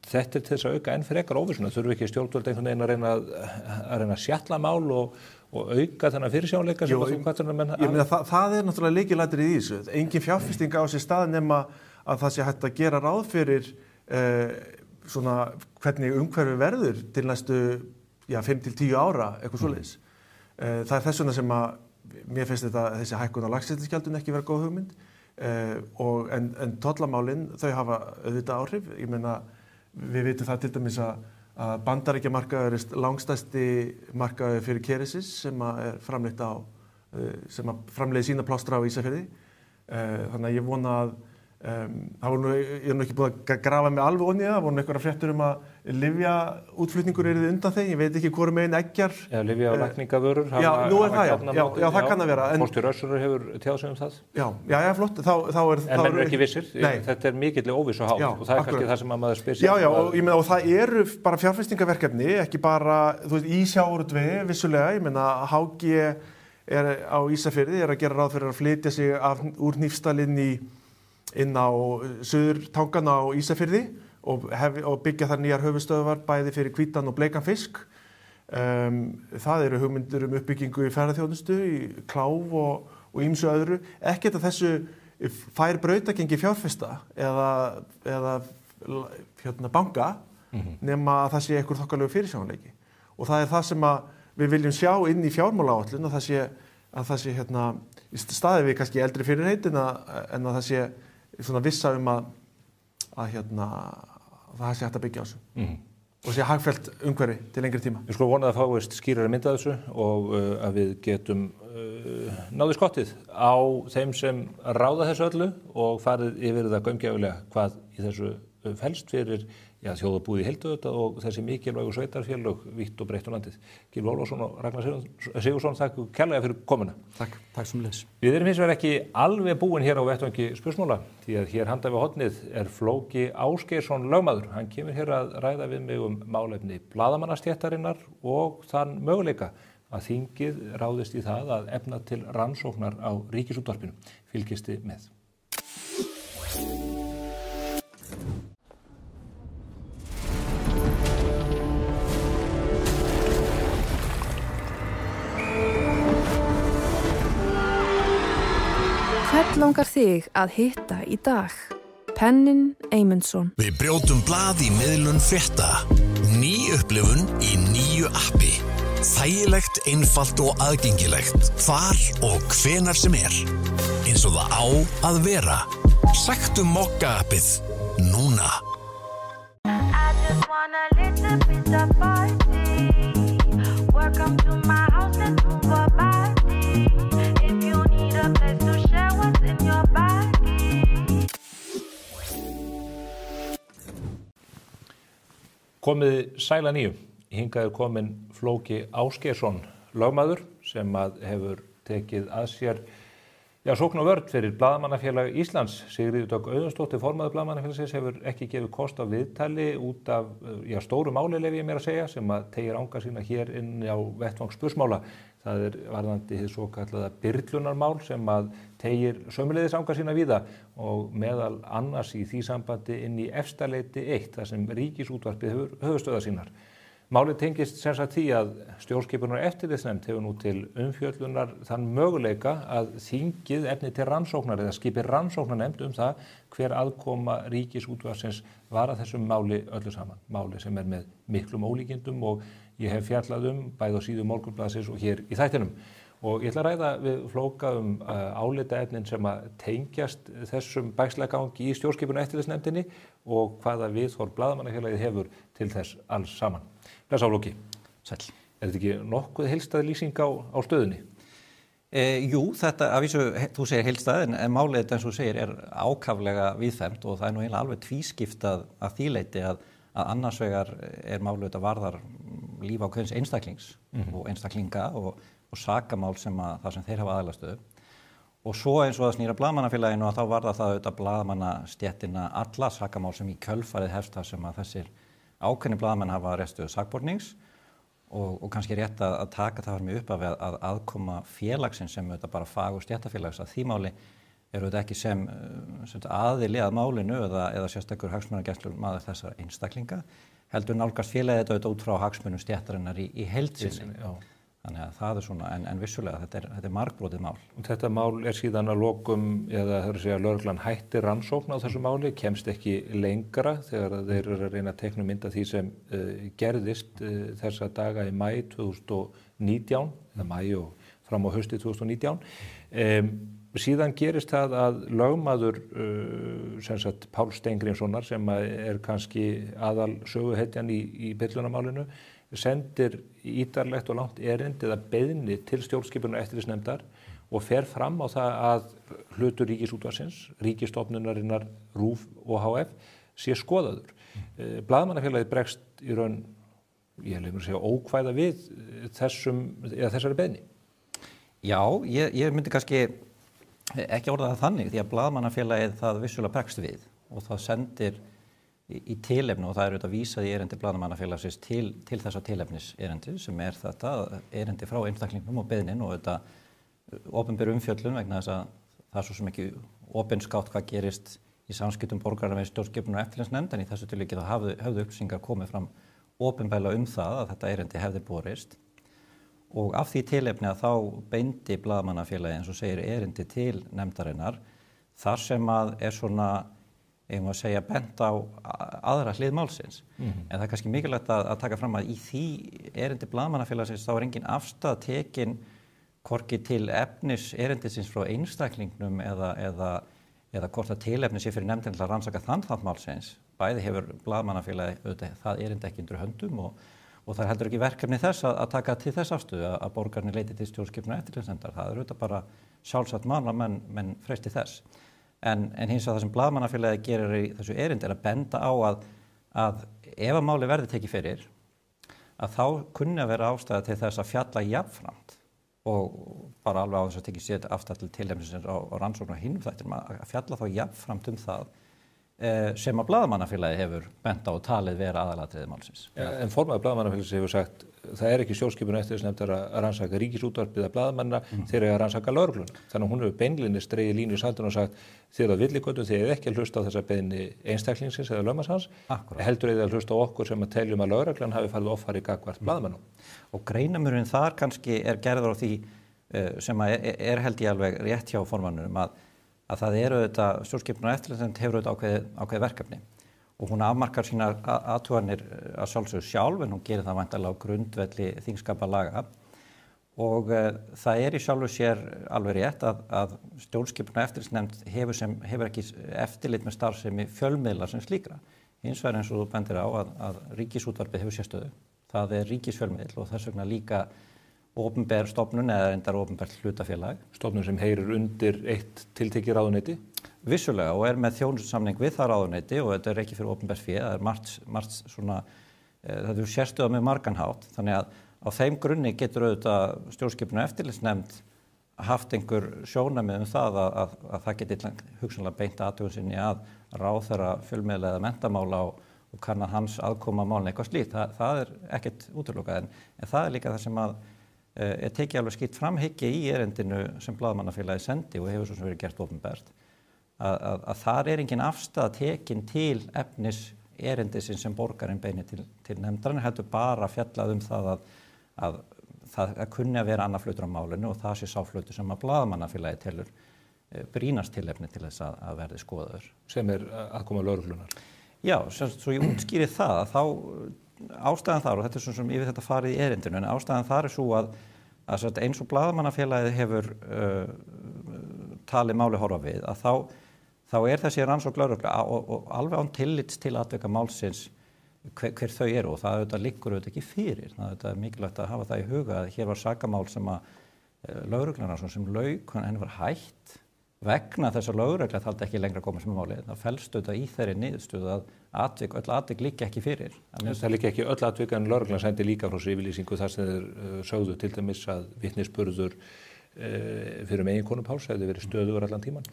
þetta til þess að auka enn frekar óvissuna. Þurfi ekki stjórnvöld einhvern veginn að reyna að sjatla mál og auka þennan fyrirsjáleika sem þú kvartar menn. Ég meina það er náttúrulega lykilatriði í þessu. Engin fjárfesting á sér stað nema að það sé hægt að gera ráð fyrir svona hvernig umhverfi verður til næstu 5 til 10 ára, eitthvað svoleiðis. Það er þess vegna sem að mér finnst þessi hækkun á laxeldisgjaldinu ekki vera góð hugmynd en tollamálin þau hafa auðvitað áhrif. Ég meina við vitum það til dæmis að Bandaríkjamarkaður er langstærsti markaður fyrir keresis sem er framleitt sem að framleiði sína plástra á Ísafirði. Þannig að ég vona að ég er nú ekki búin að grafa mig alveg onni það, voru einhverjar fréttur að lyfjaútflutningur yrði undan þeim, ég veit ekki hvoru megin eggjar. Já, lyfja- og lækningavörur. Já, nú er það, já, það kann að vera. Forstjóri Össur hefur tjáð sig það. Já, flott, þá er... En menn eru ekki vissir, þetta er mikilvæg óviss og hátt og það er kannski það sem að maður spyr sig. Já, og ég meina, og það eru bara fjárfestingaverkefni, ekki bara, þú veist, í sjávarútvegi, vissulega, ég meina, HG á Ísafirði að gera ráð fyrir að flytja sig úr Hnífsdal inn á suðurtangan á Ísafirði og byggja þar nýjar höfuðstöðvar bæði fyrir hvítan og bleikan fisk. Það eru hugmyndir uppbyggingu í ferðaþjónustu, í kláf og ýmsu öðru. Ekkert að þessu fær brautagengi fjárfesta eða banka nema að það sé einhver þokkalegu fyrirsjáanleiki. Og það er það sem að við viljum sjá inn í fjármálaáætlun að það sé í staði við kannski eldri fyrirheit en að það sé svona vissa að það sé hægt að byggja á þessu og sé hagfellt umhverfi til lengri tíma. Við skulum vona að fáist skýrari mynd af þessu og að við getum náði skottið á þeim sem ráða þessu öllu og farið yfir það gaumgæfilega hvað í þessu felst fyrir þjóðarbúið í heild og þessi mikilvægu sveitarfélög vítt og breitt um landið. Gylfi Ólafsson og Ragnar Sigurðsson, þakka kærlega fyrir komuna. Takk sömuleiðis. Við erum hins vegar ekki alveg búin hér á vettvangi spursmála því að hér handa við hornið er Flóki Ásgeirsson lögmaður. Hann kemur hér að ræða við mig málefni blaðamannastéttarinnar og þann möguleika að þingið ráðist í það að efna til rannsóknar á Ríkisútvarpinu. Fylgist þið með. Hvern langar þig að hitta í dag? Pennin Eymundsson. Við brjótum blað í miðlun frétta. Ný upplifun í nýju appi. Þægilegt, einfalt og aðgengilegt. Hvar og hvenar sem er. Eins og það á að vera. Sæktu Mokka appið núna. I just want a little bit of party. Welcome to my house, let's move a body. If you need a place to share what's in your body. Komið sæla nýju. Hingað komin Flóki Ásgeirsson lögmaður sem að hefur tekið að sér Já, sókn og vörn fyrir Blaðamannafélag Íslands. Sigríður Dögg Auðunsdóttir, formaður Blaðamannafélagsins, hefur ekki gefið kost á viðtali út af stóru máli, leyfi ég mér að segja, sem að teygir anga sína hér inn á vettvang spursmála. Það varðandi hið svokallaða byrlunarmál sem að teygir sömuleiðis anga sína víða og meðal annars í því sambandi inn í Efstaleiti 1, þar sem Ríkisútvarpið hefur höfuðstöðvar sínar. Málið tengist sem sagt því að stjórnskipunar eftirlitsnefnd hefur nú til umfjöllunar þann möguleika að þingið efni til rannsóknar eða skipi rannsóknarnefnd það hver aðkoma Ríkisútvarpsins var að þessum máli öllu saman. Máli sem með miklum ólíkindum og ég hef fjallað bæði á síðu Morgunblaðsins og hér í þættinum. Og ég ætla að ræða við Flóka álitaefnin sem að tengjast þessum bægslagangi í stjórnskipunar eftirlitsnefndinni og hvaða viðhorf Blaðamannafélagið hefur til þess alls saman. Bless á Flóki. Sæll. Er þetta ekki nokkuð heildstæð lýsing á stöðunni? Jú, þetta, af vísu, þú segir heildstæð, en málið þetta eins og segir er ákaflega víðfemt og það nú eiginlega alveg tvískiptað að því leyti að annars vegar málið þetta varðar líf ákveðins einstaklings og einstaklinga og sakamál það sem þeir hafa aðalastöðu. Og svo eins og það snýra Blaðamannafélaginu og þá varðar það auðvitað blaðamannastéttina alla sakamál sem í kjölfarið hefst þar sem að þessir ákveðni blaðamenn hafa restuðu sakbornings og kannski rétt að taka það með upp að aðkoma félagsins sem auðvitað bara fagur stéttarfélags að því máli auðvitað ekki sem aðili að málinu eða sérstakur hagsmunagæslur maður þessar einstaklinga heldur nálgast félagið þetta auðvitað út frá hagsmunum stéttarinnar í heild sinni. Þannig að það svona, en vissulega þetta er margbrotið mál. Þetta mál síðan að lokum, eða það að segja lögreglan hættir rannsókn á þessu máli, kemst ekki lengra þegar þeir eru að reyna að teikna mynd af því sem gerðist þessa daga í maí 2019, eða maí og fram á hausti 2019. Síðan gerist það að lögmaður sem sagt Pál Steingrímssonar sem kannski aðal söguhetjan í byrlunarmálinu sendir ítarlegt og langt erindi eða beiðni til stjórnskipunar eftirlitsnefndar og fer fram á það að hlutur Ríkisútvarpsins, ríkisstofnunarinnar RÚV og HF sé skoðaður. Blaðamannafélagið bregst í raun, ég lefum að segja, ókvæða við þessari beiðni. Já, ég myndi kannski ekki orða það þannig því að Blaðamannafélagið það vissulega bregst við og það sendir í tilefni og það auðvitað vísað í erindi Blaðamannafélagsins til þessa tilefnis erindi sem þetta erindi frá einstaklingnum og beiðnin og þetta opinber umfjöllun vegna þess að það er svo sem ekki opinskátt hvað gerist í samskiptum borgarana við stjórnskipunar eftirlitsnefnd en í þessu tilviki þá höfðu upplýsingar komið fram opinberlega það að þetta erindi hefði borist og af því tilefni að þá beindi Blaðamannafélagið eins og segir erindi til nefndarinnar þar sem að svona ég má segja bent á aðra hlið málsins. En það er kannski mikilvægt að taka fram að í því erindi Blaðamannafélagsins þá engin afstæð tekin hvorki til efnis erindisins frá einstaklingnum eða hvort að tilefni sé fyrir nefndin til að rannsaka þann málsins. Bæði hefur Blaðamannafélagið það erindi ekki undir höndum og það er heldur ekki verkefni þess að taka til þess afstöðu að borgarnir leiti til stjórnskipunar eftirlitsnefndar. Það er auðvitað bara sjálfsagt mál að menn freysti þess. En hins að það sem Blaðamannafélagið gerir í þessu erindi er að benda á að ef að máli verði tekið fyrir að þá kunni að vera ástæða til þess að fjalla jafnframt og bara alveg á þess að tekið sér afstæð til tilefnisins á rannsókn og hinum þættinum að fjalla þá jafnframt það sem að Blaðamannafélagið hefur bent á og talið vera aðalatriði málsins. En formaður Blaðamannafélagsins hefur sagt það er ekki stjórnskipunar eftirlitsnefndar að rannsaka Ríkisútvarpið eða blaðamanna þeir eru að rannsaka lögregluna. Þannig að hún hefur beinlínis dregið línu í sandinn og sagt þið að villigötum þið er ekki að hlusta á þessa beiðni einstaklingsins eða lögmanns hans, heldur þið að hlusta á okkur sem að teljum að lögreglan hafi farið offari gagnvart blaðamannum. Og greinamurinn þar kannski gerður á því sem held ég alveg rétt hjá formanninum að það eru auðvitað stjórnskipunar eftirlitsnefnd hefur auðvitað ákveðið verkefni og hún afmarkar sínar athuganir að sjálfsögðu sjálf en hún gerir það væntanlega á grundvelli þingskapalaga og það er í sjálfu sér alveg rétt að stjórnskipunar eftirlitsnefnd hefur ekki eftirlit með starfsemi fjölmiðla sem slíkra. Hins vegar eins og þú bendir á að Ríkisútvarpið hefur sérstöðu. Það er ríkisfjölmiðl og þess vegna líka opinber stofnun eða reyndar opinbert hlutafélag. Stofnun sem heyrir undir eitt tiltekið ráðuneyti? Vissulega og er með þjónustusamning við það ráðuneyti og þetta er ekki fyrir opinbert fé, það er margt svona, þetta er sérstöða með margan hátt, þannig að á þeim grunni getur auðvitað stjórnskipunar eftirlitsnefnd haft einhver sjónarmið það að það geti hugsanlega beint athugun sinni að ráðherra fjölmiðla eða menntamála og kannan hans aðkoma málin eitthvað slíkt. Það ekkert útilokað en það líka það sem að tekið alveg skýrt framhyggja í erindinu sem Blaðamannafélagið sendi og hefur svo sem verið gert opinbert að þar engin afstaða tekin til efnis erindisins sem borgarinn beinir til nefndarinnar, heldur bara fjallað það að það kunni að vera annar flutur á málinu og það sé sá flutur sem að Blaðamannafélagið telur brýnast tilefni til þess að verði skoðaður. Sem aðkoma lögreglunar? Já, svo ég útskýri það að þá ástæðan þar, og þetta svona sem yfir þetta farið í erindinu, en ástæðan þar svo að eins og Blaðamannafélagið hefur talið máli horfa við, að þá þessi rannsókn lögreglu og alveg án tillits til atvika málsins hver þau eru og það auðvitað liggur auðvitað ekki fyrir. Það auðvitað mikilvægt að hafa það í huga að hér var sakamál sem að lögreglunar sem lauk, henni var hætt vegna þess að lögregla þaldi ekki lengra að koma sem máli. Það felst auðvitað í þeirri niðurstöðu að öll atvik liggja ekki fyrir. Það liggja ekki öll atvik en lögreglan sendi líka frá sér yfirlýsingu þar sem þeir sögðu til dæmis að vitnisburður fyrir eiginkonu Páls hefði verið stöðugur allan tíman.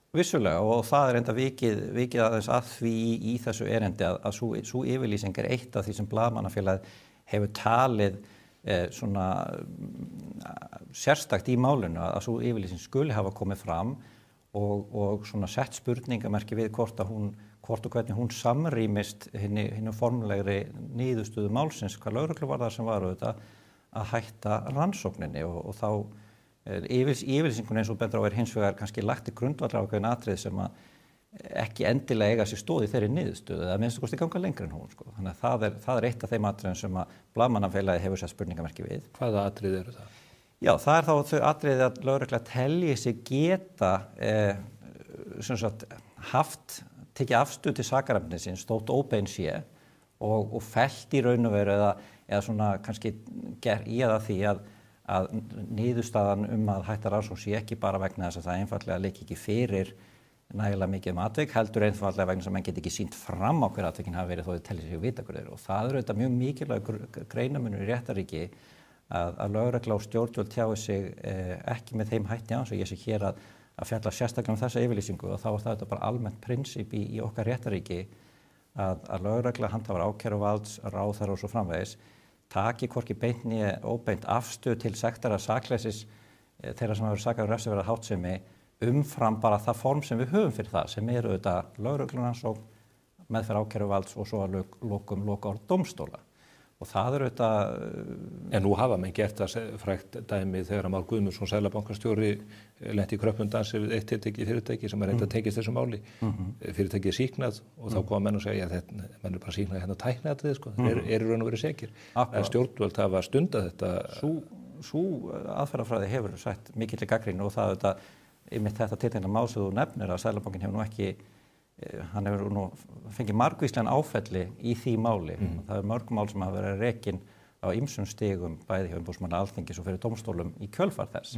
Vissulega og það enda vikið aðeins að því í þessu erindi að sú yfirlýsing eitt af því sem Blaðamannafélagið hefur talið svona sérstakt í málinu að sú yfirlýsing skuli hafa komið fram og svona sett spurningamerki við hvort og hvernig hún samrýmist hinni formulegri niðurstöðu málsins hvað lögreglu var það sem var auðvitað að hætta rannsókninni og þá yfirlýsingun eins og bendur á hins vegar kannski lagt til grundvallar ákveðin atriði sem að ekki endilega eiga sér stóð í þeirri niðurstöðu eða minnst kosti ganga lengra en hún. Þannig að það er eitt af þeim atriðum sem að Blaðamannafélagið hefur sett spurningamerki við. Hvaða atriði eru það? Já, það þá þau atriði að lögregla telji sig geta tekið afstöðu til sakarefnisins þótt óbein sé og fellt í raun og veru eða svona kannski í að því að niðurstaðan að hætta rannsókn sé ekki bara vegna þess að það einfaldlega liggi ekki fyrir nægilega mikið atvik, heldur einfaldlega vegna þess að menn geti ekki sýnt fram á hver atvikin hafi verið þó þau telli sig vita hver eru. Og það auðvitað mjög mikilvægur greinamunur í réttaríki að lögregla og stjórnvöld tjái sig ekki með þeim hætti eins og ég sé hér að fjalla sérstaklega þessa yfirlýsingu og þá er það bara almennt prinsip í okkar réttaríki að lögregla handhafar ákæruvalds, ráðherra og svo framvegis taki hvorki beint né óbeint afstöðu til sektara sakleysis þeirra sem hafa verið sakaður refsiverða háttsemi umfram bara það form sem við höfum fyrir það sem eru auðvitað lögreglurannsókn, meðferð ákæruvalds og svo að lokaorð dómstóla. Og það eru auðvitað... En nú hafa menn gert það frægt dæmi þegar að Már Guðmundsson seðlabankastjóri lenti í kröppundansi við eitt tiltekið fyrirtæki sem reynda að tekist þessu máli. Fyrirtækið er sýknað og þá koma menn og segja að menn er bara sýknað hérna tæknaðið, sko. Þeir eru raun og verið sekir. En stjórnvöld hafa stundað þetta... Sú aðferðafræði hefur sætt mikill gagnrýni og það auðvitað einmitt þetta tiltekna mál sem þú nefnir að Seðlabankinn hefur nú ekki hann hefur nú fengið margvíslegan áfelli í því máli. Það er mörg mál sem hafa verið rekin á ýmsum stigum bæði hjá umboðsmanni Alþingis og fyrir dómstólum í kjölfar þess.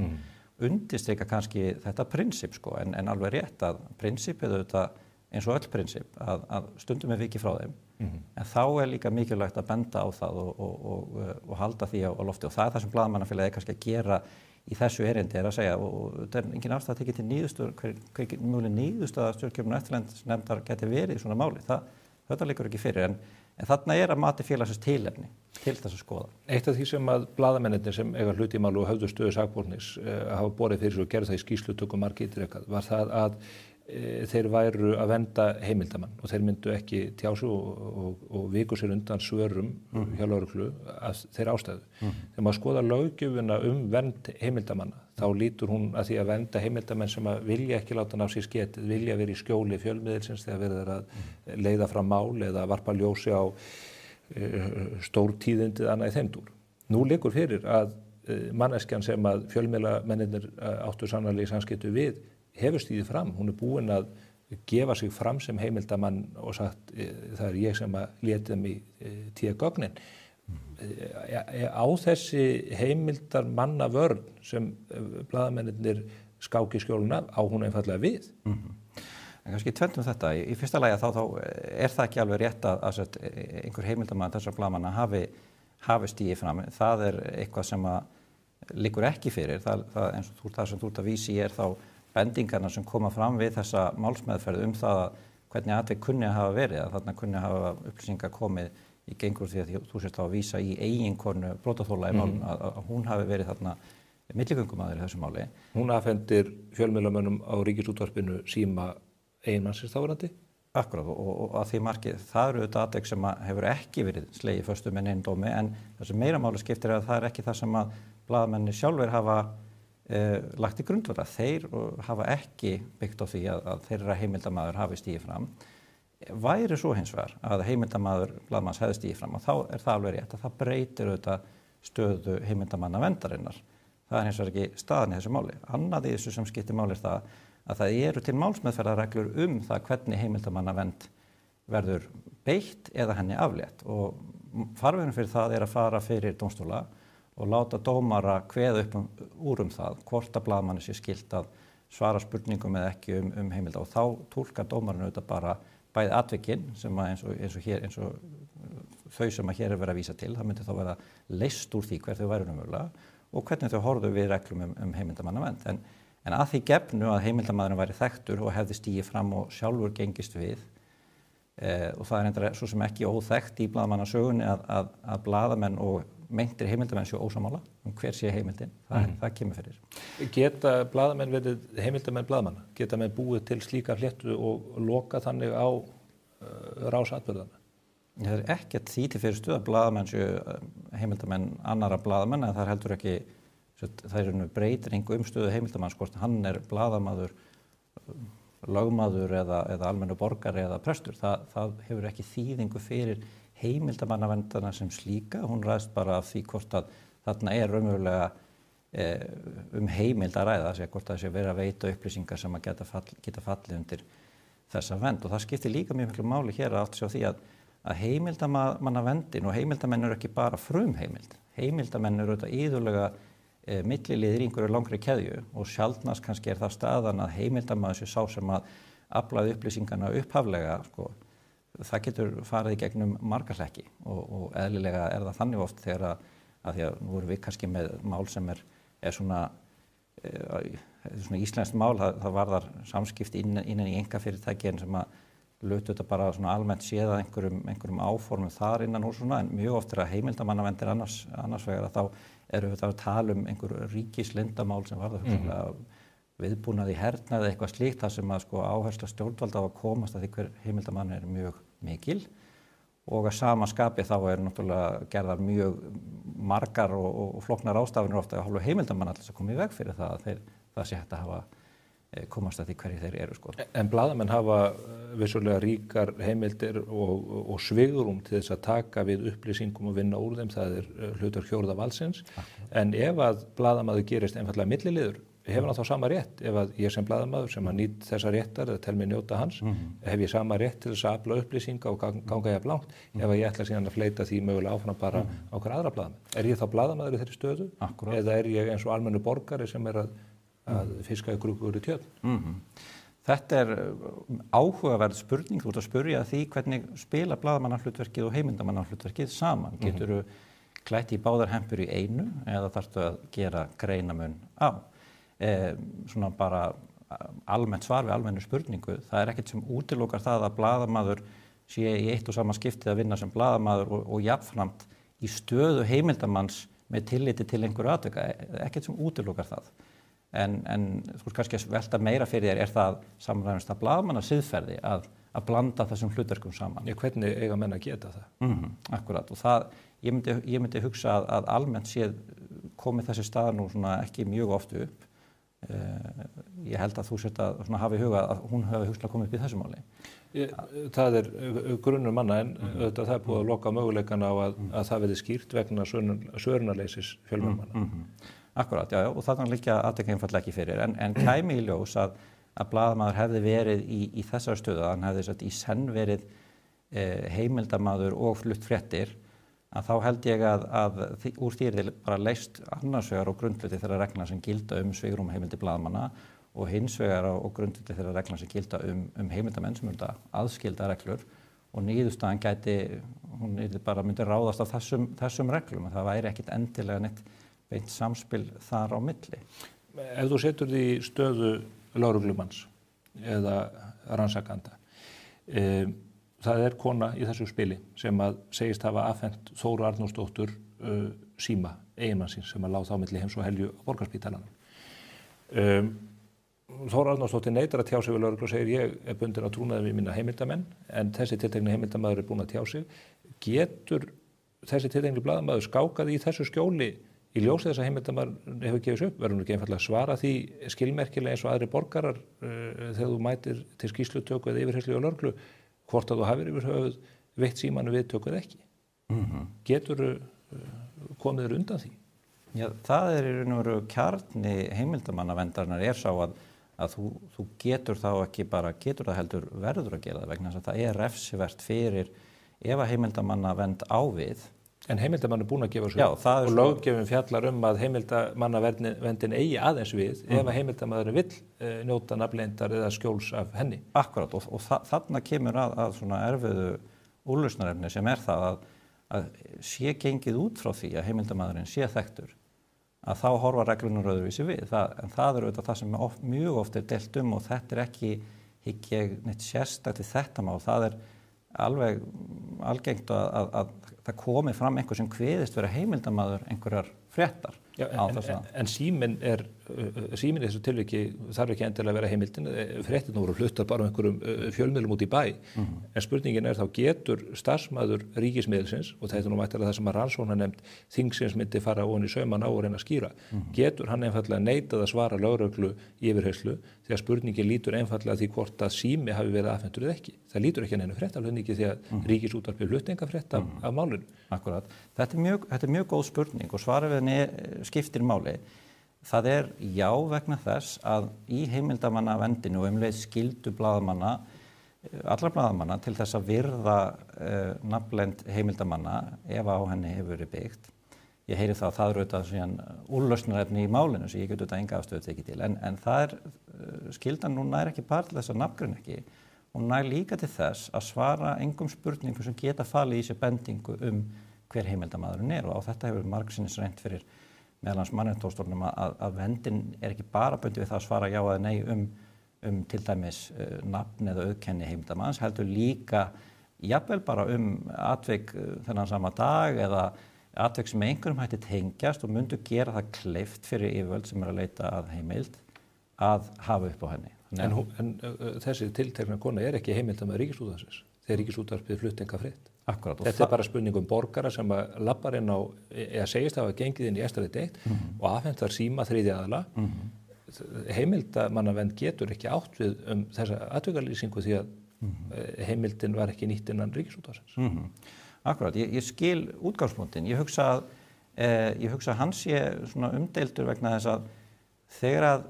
Undirstrika kannski þetta prinsip sko, en alveg rétt að prinsipið auðvitað eins og öll prinsip að stundum er vikið frá þeim. En þá er líka mikilvægt að benda á það og halda því á lofti og það er það sem Blaðamannafélagið kannski að gera í þessu erindi að segja og þetta er engin afstæða tekið til niðurstöðu, hver mjöguleg niðurstöða stjórnkjöfun og eftirlitsnefndar geti verið í svona máli. Þetta liggur ekki fyrir en þarna er að mati félagsins tilefni til þess að skoða. Eitt af því sem að blaðamennirnir sem eiga hlut í máli og höfðu stöðu sakbornings hafa borið fyrir sig og gerðu það í skýrslutökum margítrekað var það að þeir væru að vernda heimildamann og þeir myndu ekki tjásu og viku sér undan svörum hjá lögreglu að þeir ástæðu. Þegar maður skoðar löggjöfuna vernd heimildamanna þá lítur hún að því að vernda heimildamenn sem að vilja ekki láta ná sér sketið, vilja verið í skjóli fjölmiðilsins þegar verið er að leiða fram mál eða varpa ljósi á stórtíðindið annað í þeim dúr. Nú liggur fyrir að manneskjan sem að fjölmiðlamennirnir áttu sannarlega í samskiptum við hefur stíðið fram, hún er búin að gefa sig fram sem heimildamann og sagt það er ég sem að lét þeim í gögnin. Á þessi heimildarmanna vörn sem blaðamennirnir skáki skjóluna á hún einfallega við. En kannski tventum þetta. Í fyrsta lagi þá er það ekki alveg rétt að einhver heimildarmann þessar blaðamanna hafi stíðið fram. Það er eitthvað sem að liggur ekki fyrir. Það eins og það sem þú ert að vísi þá bendingarna sem koma fram við þessa málsmeðferð það hvernig atvik kunni að hafa verið, að þarna kunni að hafa upplýsingar komið í gengur því að þú sést þá að vísa í eiginkonu brotaþola í málum, að hún hafi verið þarna milligöngumaður í þessu máli. Hún afhendir fjölmiðlamönnum á Ríkisútvarpinu síma eiginmannsins þáverandi? Akkurat og að því markið, það eru þetta atvik sem hefur ekki verið slegið föstu með neinum dómi, en það sem meira máli skiptir að það er ekki það sem að blaðamenni sjálfur hafa lagt í grundvalla. Þeir hafa ekki byggt á því að þeirra heimildamaður hafi stigið fram. Væri svo hins vegar að heimildamaður blaðmanns hefði stigið fram og þá er það alveg rétt að það breytir auðvitað stöðu heimildamanna verndarinnar. Það er hins vegar ekki staðan í þessu máli. Annað í þessu sem skiptir máli er það að það eru til málsmeðferðarreglur það hvernig heimildamanna vernd verður beitt eða henni aflétt og farvegurinn fyrir það er að fara fyrir dómstóla og láta dómara kveða upp úr það hvort að blaðmanni sé skylt að svara spurningum eða ekki heimilda og þá túlkar dómarinn auðvitað bara bæði atvikin sem eins og þau sem hér er verið að vísa til, það myndi þá vera leyst úr því hver þau væru raunverulega og hvernig þau horfðu við reglum heimildamannavernd. En að því gefnu að heimildamaðurinn væri þekktur og hefði stigið fram og sjálfur gengist við og það er reyndar svo sem ekki óþekkt í blaðamannasögunni að blaðamenn og meintir heimildamenn séu ósamála hver sé heimildin, það kemur fyrir. Geta blaðamenn verið heimildamenn blaðamanna? Geta menn búið til slíka fléttu og loka þannig á rásatburðana? Það er ekkert því til fyrir stuð að blaðamenn séu heimildamenn annara blaðamenn en það er heldur ekki, það er breytir engu stöðu heimildamanns hvort hann er blaðamaður, lögmaður eða almennu borgari eða prestur. Það hefur ekki þýðingu fyrir heimildamannavendana sem slíka, hún ræðst bara af því hvort að þarna er raunverulega heimild að ræða, hvort það sé verið að veita upplýsingar sem að geta fallið undir þessa vernd og það skiptir líka mjög miklu máli hér að átt sig á því að heimildamannavendin og heimildamenn eru ekki bara frumheimild, heimildamenn eru auðvitað iðulega milliliðir í einhverju langri keðju og sjaldnast kannski er það staðan að heimildamaður sé sá sem að aflaði upplýsingarna upphaflega það getur farið í gegnum marga hlekki og eðlilega er það þannig oft þegar að því að nú erum við kannski með mál sem er svona íslenskt mál, það varðar samskipti innan í einkafyrirtæki en sem að lutu þetta bara svona almennt séð að einhverjum áformum þar innan úr svona en mjög oft er að heimildamannavendir annars vegar að þá eru við að tala einhver ríkisleyndarmál sem varðar viðbúnaði hernaði eitthvað slíkt þar sem að áhersla stjórnvalda á að komast að því hver heimildamann er mjög mikil og að sama skapi þá er náttúrulega gerðar mjög margar og flóknar ástafanir ofta að hálfu heimildamann alltaf að koma í veg fyrir það að það sé hægt að hafa komast að því hverju þeir eru En blaðamenn hafa vissulega ríkar heimildir og svigrúm til þess að taka við upplýsingum og vinna úr þeim, það er hlutur fjórða valdsins en ef að blaðamaður gerist einfallega milliliður hefur hann þá sama rétt ef að ég sem blaðamaður sem að nýt þessa réttar eða tel mig njóta hans hef ég sama rétt til þess að afla upplýsinga og ganga ég langt ef að ég ætla síðan að fleita því mögulega áfram bara á hver aðra blaðamenn. Er ég þá blaðamaður í þeirri stöðu? Akkurat. Eða er ég eins og almennu borgari sem er að fiska í grúkur í tjörn? Þetta er áhugaverð spurning, þú ert að spyrja því hvernig spila blaðamannahlutverkið og heimildamannahlutverkið saman. Geturðu klætt í báðar hempur í einu eða þarftu að gera greinamun á? Svona bara almennt svar við almennu spurningu, það er ekkert sem útilokar það að blaðamaður sé í eitt og sama skiptið að vinna sem blaðamaður og jafnframt í stöðu heimildamanns með tilliti til einhverju atvika, ekkert sem útilokar það. En þú veist kannski að velta meira fyrir þér það samræmist að blaðamanna siðferði að blanda þessum hlutverkum saman. Hvernig eiga menn að geta það? Akkurat og það, ég myndi hugsa að almennt séð komið þessi stað nú svona ekki mjög oft upp. Ég held að þú sért að hafa í huga að hún hafi hugsanlega komið upp í þessu máli. Það er grunnur manna en það er búið að loka möguleikan á að það verði skýrt vegna svörunarleysis fjölmiðlamanna. Akkurat, já, og þarna liggja atvik einfaldlega ekki fyrir en kæmi í ljós að blaðamaður hefði verið í þessari stöðu, hann hefði í senn verið heimildamaður og flutt fréttir að þá held ég að úr því er bara leyst annars vegar á grundvelli þeirra reglna sem gilda svigrúm heimildi blaðamanna og hins vegar á grundvelli þeirra reglna sem gilda heimildamenn sem eru aðskilda reglur og niðurstaðan myndi ráðast af þessum reglum. Það væri ekkit endilega neitt beint samspil þar á milli. Ef þú setur því stöðu lögreglumanns eða rannsakanda, það kona í þessu spili sem að segist hafa afhent Þóru Arnórsdóttur síma eiginmannsins sem að lá þá milli heims og Helju á Borgarspítalanum. Þóra Arnórsdóttir neitar að tjá sig við lögreglu og segir ég bundin á trúnaði við mína heimildamenn en þessi tiltekni heimildamaður búinn að tjá sig. Getur þessi tiltekni blaðamaður skákað í þessu skjóli í ljósi þess að heimildamaður hefur gefist upp? Verður hún ekki einfaldlega að svara því skilmerkilega eins og aðri borgarar þegar þú mætir til skýrslutöku eða yfirheyrslu á lögreglu hvort að þú hafir yfir höfuð veitt símanu viðtöku eða ekki? Getur komið þér undan því? Já, það í raun og veru kjarni heimildamannaverndar sá að þú getur þá ekki bara, getur það heldur verður að gera það vegna þess að það refsivert fyrir ef að heimildamannavernd á við. En heimildamann búinn að gefa svo og löggjöfin fjallar að heimildamannaverndin eigi aðeins við ef að heimildamaðurinn vill njóta nafnleyndar eða skjóls af henni. Akkurat og þarna kemur að svona erfiðu úrlausnarefni sem það að sé gengið út frá því að heimildamaðurinn sé þekktur að þá horfa reglunum öðruvísi við. En það auðvitað það sem mjög oft deilt og þetta ekki hygg ég neitt sérstakt við þetta mál. Það alveg algengt að það komi fram einhver sem kveðist vera heimildamaður einhverjar fréttar. Já, en síminn í þessu tilviki þarf ekki endilega að vera heimildin. Fréttirnar voru fluttar bara einhverjum fjölmiðlum út í bæ. En spurningin þá getur starfsmaður ríkismiðilsins, og þetta nú mættilega það sem að rannsóknarnefnd þingsins myndi fara ofan í sauman á og reyna að skýra, getur hann einfaldlega neitað að svara lögreglu í yfirheyrslu því að spurningin lítur einfaldlega því hvort að sími hafi verið afhentur eða ekki. Það lítur ekki að neinu fréttaflutningi því að Ríkisútvarpið flutti enga frétt af málinu. Akkurat. Þetta er mjög góð spurning og svarið við henni skiptir máli. Það já vegna þess að í heimildamannaverndinu og leið skyldu blaðamanna, allra blaðamanna til þess að virða nafnleynd heimildamanna ef á henni hefur verið byggt. Ég heyri það að það auðvitað síðan úrlausnarefni í málinu sem ég get auðvitað enga afstöðu tekið til. En það skyldan nú nær ekki bara til þess að nafngreina ekki. Hún nær líka til þess að svara engum spurningum sem geta falið í sér bendingu hver heimildamaðurinn og á þetta hefur margsinnis reynt fyrir meðal annars Mannréttindadómstólnum að verndin ekki bara bundið við það að svara já eða nei til dæmis nafn eða auðkenni heimildamanns, heldur líka jafnvel bara atvik þennan sama dag eða atvik sem einhverjum hætti tengjast og myndu gera það kleift fyrir yfirvöld sem að leita að heimild að hafa upp á henni. En þessi tiltekna kona ekki heimildamaður Ríkisútvarpsins þegar Ríkisútvarpið flutti enga frétt. Akkurat. Þetta bara spurning borgara sem að labbar inn á, eða segist að hafa gengið inn í Estaðið 1 og afhentar síma þriðja aðila. Heimildamannavernd getur ekki átt við þessa atvikalýsingu því að heimildin var ekki nýtt innan Ríkisútvarpsins. Akkurat, ég skil útgangspunktinn. Ég hugsa að hann sé svona umdeildur vegna þess að þegar að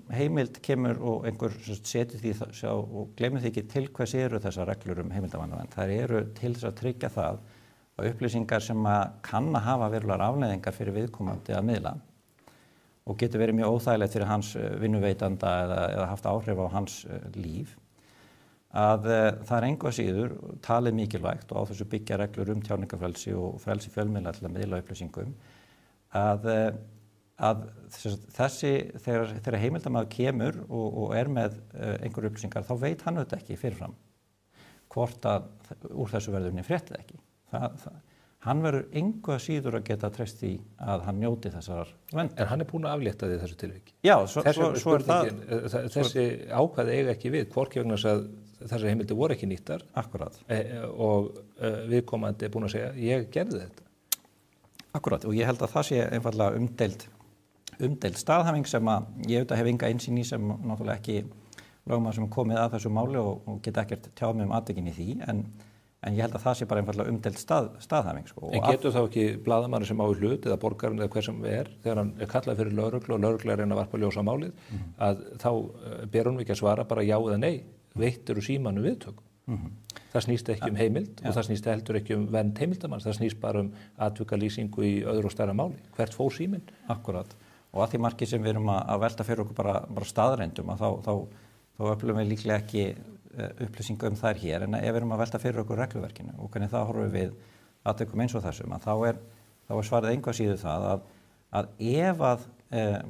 heimild kemur og einhver setur því og glemir því ekki til hvers þessar reglur heimildamannavernd. Það til þess að tryggja það að upplýsingar sem kann að hafa verulegar afleiðingar fyrir viðkomandi að miðla og getur verið mjög óþægilegt fyrir hans vinnuveitanda eða haft áhrif á hans líf, að það engu að síður talið mikilvægt og á þessu byggja reglur tjáningafrelsi og frelsi fjölmiðla til að miðla upplýsingum að þegar heimildamaður kemur og með einhver upplýsingar þá veit hann auðvitað ekki fyrirfram hvort að úr þessu verður frétt eða ekki. Hann verður engu að síður að geta treyst í að hann njóti þessar verndar. En hann búinn að aflétta því þessu tilviki. Já, svo það. Þessi ákvæði eiga ekki við, hvorki vegna þess að þessar heimildir voru ekki nýttar. Akkurat. Og viðkomandi búinn að segja, ég gerði þetta. Akkurat, og ég held að það sé einfallega umdeild staðhæfing sem að ég auðvitað hef enga einsýn í sem náttúrulega ekki lögmaður sem komið að þessu máli og geta ekkert tjáð mig atvikin í því, en ég held að það sé bara einfallega umdeild staðhæfing. En getur þá ekki blaðamanni sem á í hlut eða borgarinn eða hver sem þegar hann kallað fyrir lögreglu og lögregla reyna að varpa ljós á málið, að þá ber hún ekki að svara bara já eða nei, veittur úr símanu viðtöku. Það snýst ekki heimild og það snýst heldur ekki vernd heimildamanns, það snýst bara atvikalýsingu í öðru og stærra máli. Hvert fór síminn? Akkurat. Og að því marki sem við erum að velta fyrir okkur bara staðreyndum að þá öflum við líklega ekki upplýsingu þær hér, en ef við erum að velta fyrir okkur regluverkinu og hvernig það horfum við atvikum eins og þessum, að þá er svarið engu að síður það að ef að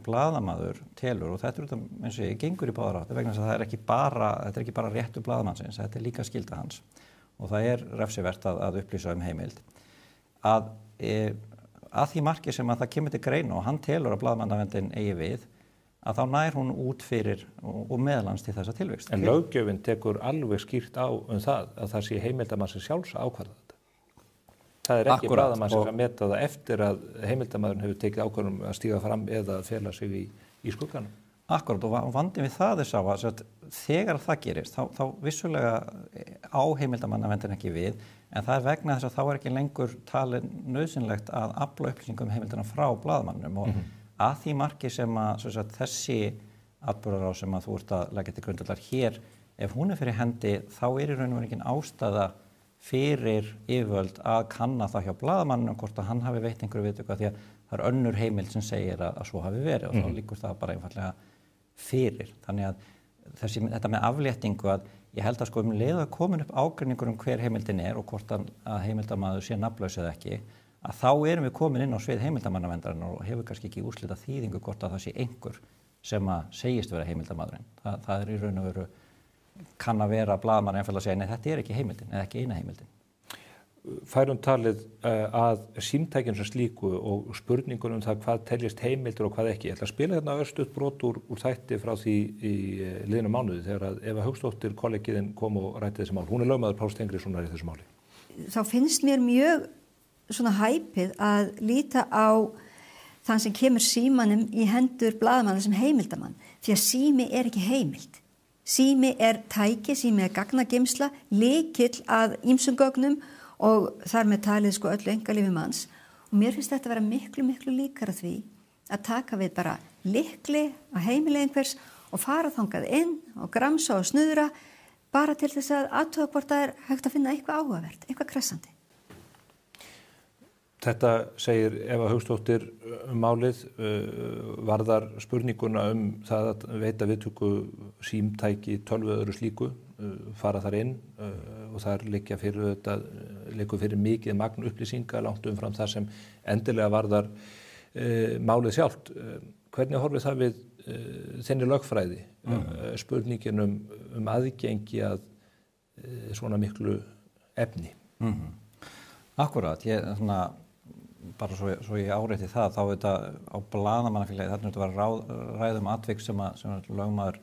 blaðamaður telur, og þetta eins og ég gengur í báðar átt, vegna þess að þetta er ekki bara réttur blaðamannsins, þetta er líka skylda hans og það refsivert að upplýsa heimild að því marki sem að það kemur til greina og hann telur að blaðamannaverndin eigi við að þá nær hún út fyrir og meðalans til þessa tilvist. En löggjöfin tekur alveg skýrt á það að það sé heimildamannsins sjálfs að ákvarða þetta. Það er ekki blaðamannsins að meta það eftir að heimildamaðurinn hefur tekið ákvörðun að stíga fram eða að fela sig í skugganum. Akkurat, og vandinn við það sá að þegar það gerist, þá vissulega á heimildamannaverndin ekki við, en það er vegna þess að þá er ekki lengur talin nauðsynlegt að afla upplýsingum heimildana frá blaðamannum og að því marki sem að þessi atburðarás sem að þú ert að leggja til grundvallar hér, ef hún er fyrir hendi, þá er í raun og veru engin ástæða fyrir yfirvöld að kanna það hjá blaðamannum hvort að hann hafi veitt einhverju viðtöku því að það er önnur heimild sem segir að svo hafi verið og þá líkur það bara einfallega fyrir. Þannig að þetta með afléttingu að ég held að leið að komin upp ágreiningur hver heimildin er og hvort að heimildamaður sé nafnlaus eða ekki, að þá erum við komin inn á svið heimildamannaverndar og hefur kannski ekki úrslita þýðingu hvort að það sé einhver sem að segist vera heimildamaðurinn. Það er í raun og veru kann að vera blaðamann einfallega að segja nei, þetta er ekki heimildin eða ekki eina heimildin. Færum talið að símtækjum sem slíku og spurningunum það hvað teljist heimildur og hvað ekki. Ég ætla að spila hérna örstutt brot úr þætti frá því í liðnum mánuði þegar að Eva Hauksdóttir kollegiðin kom og rætti þessi mál. Hún er lögmaður Páls Steingrímssonar í þessu máli. Þá finnst mér mjög svona hæpið að líta á þann sem kemur símanum í hendur blaðamanna sem heimildamann því að sími er ekki heimild. Sími er tæki, sími er gagnageymsla, lykill að ýmsum gögnum og þar með talið öllu einkalífi manns og mér finnst þetta að vera miklu líkara því að taka við bara lykli á heimili einhvers og fara þangað inn og gramsa og snuðra bara til þess að athuga hvort það er hægt að finna eitthvað áhugavert, eitthvað kressandi. Þetta segir Eva Hauksdóttir málið, varðar spurninguna það að veita viðtöku símtæki, tölvu öðru slíku, fara þar inn og þar liggja fyrir mikið magn upplýsinga langt umfram það sem endilega varðar málið sjálft. Hvernig horfir það við þinni lögfræði, spurningin aðgengi að svona miklu efni? Akkurat, bara svo ég árétti það, þá þetta á blaðamannafélagi, þarna þetta var ræðum atvik sem lögmaður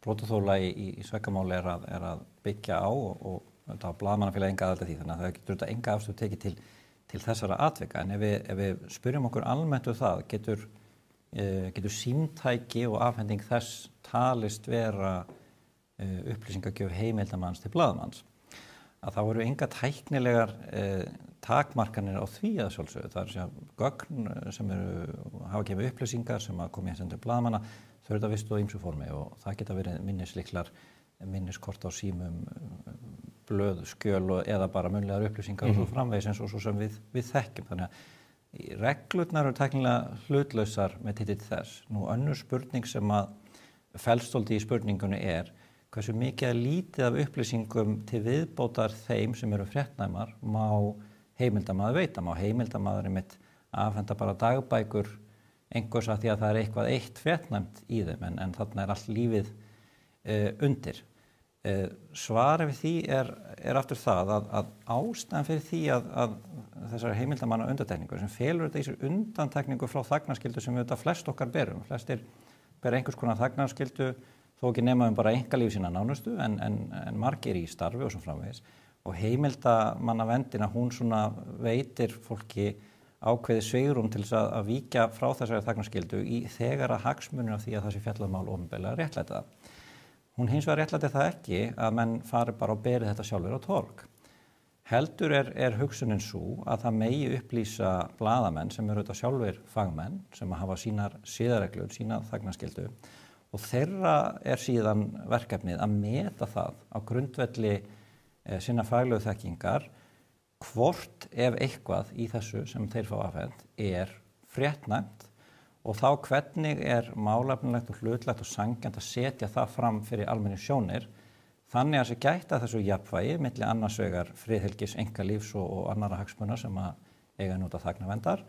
brotaþola í svekamáli er að byggja á og þetta á blaðamannafélagi enga aðaldi því, þannig að það getur þetta enga afstöðu tekið til þessara atvika. En ef við spyrjum okkur almennt það, getur símtæki og afhending þess talist vera upplýsingagjöf heimildamanns til blaðamanns. Að það voru enga tæknilegar takmarkanir á því að sjálfsögðu. Það er gögn sem hafa gefið upplýsingar sem að koma í hendur blaðamanna, þau eru þetta vist á ýmsu formi og það geta verið minnislyklar, minniskort á símum, blöð, skjöl eða bara munnlegar upplýsingar og svo framvegis eins og svo sem við þekkjum. Þannig að reglurnar eru tæknilega hlutlausar með titill þess. Nú önnur spurning sem að felst svolítið í spurningunni er hversu mikið að lítið af upplýsingum til viðbótar þeim sem eru fréttnæmar má heimildamaður veita. Má heimildamaður einmitt afhenda bara dagbækur einhvers að því að það er eitthvað eitt fréttnæmt í þeim en þarna er allt lífið undir. Svarið við því er aftur það að ástæðan fyrir því að þessari heimildamanna undantekningu sem felur þetta í sér undantekningu frá þagnarskyldu sem við þetta flest okkar berum. Flestir bera einhvers konar þagnarskyldu þó ekki nema bara einkalíf sína nánustu en margir í starfi og svo framvegis. Og heimildamannaverndina hún svona veitir fólki ákveðið svigrúm til þess að víkja frá þessari þagnarskyldu þegar að hagsmunir af því að það sé fjallað mál opinberlega réttlæta það. Hún hins vegar réttlæti það ekki að menn fari bara og beri þetta sjálfur á torg. Heldur er hugsunin svo að það megi upplýsa blaðamenn sem eru þetta sjálfur fagmenn sem hafa sínar siðareglur, sína þagnarskyldu og þeirra er síðan verkefnið að meta það á grundvelli sinna faglegu þekkingar hvort ef eitthvað í þessu sem þeir fá afhent er fréttnæmt og þá hvernig er málefnilegt og hlutlegt og sanngjarnt að setja það fram fyrir almennu sjónir þannig að gæta þessu jafnvægi milli annars vegar friðhelgis einkalífs og annarra hagsmuna sem að eiga njóta þagnarverndar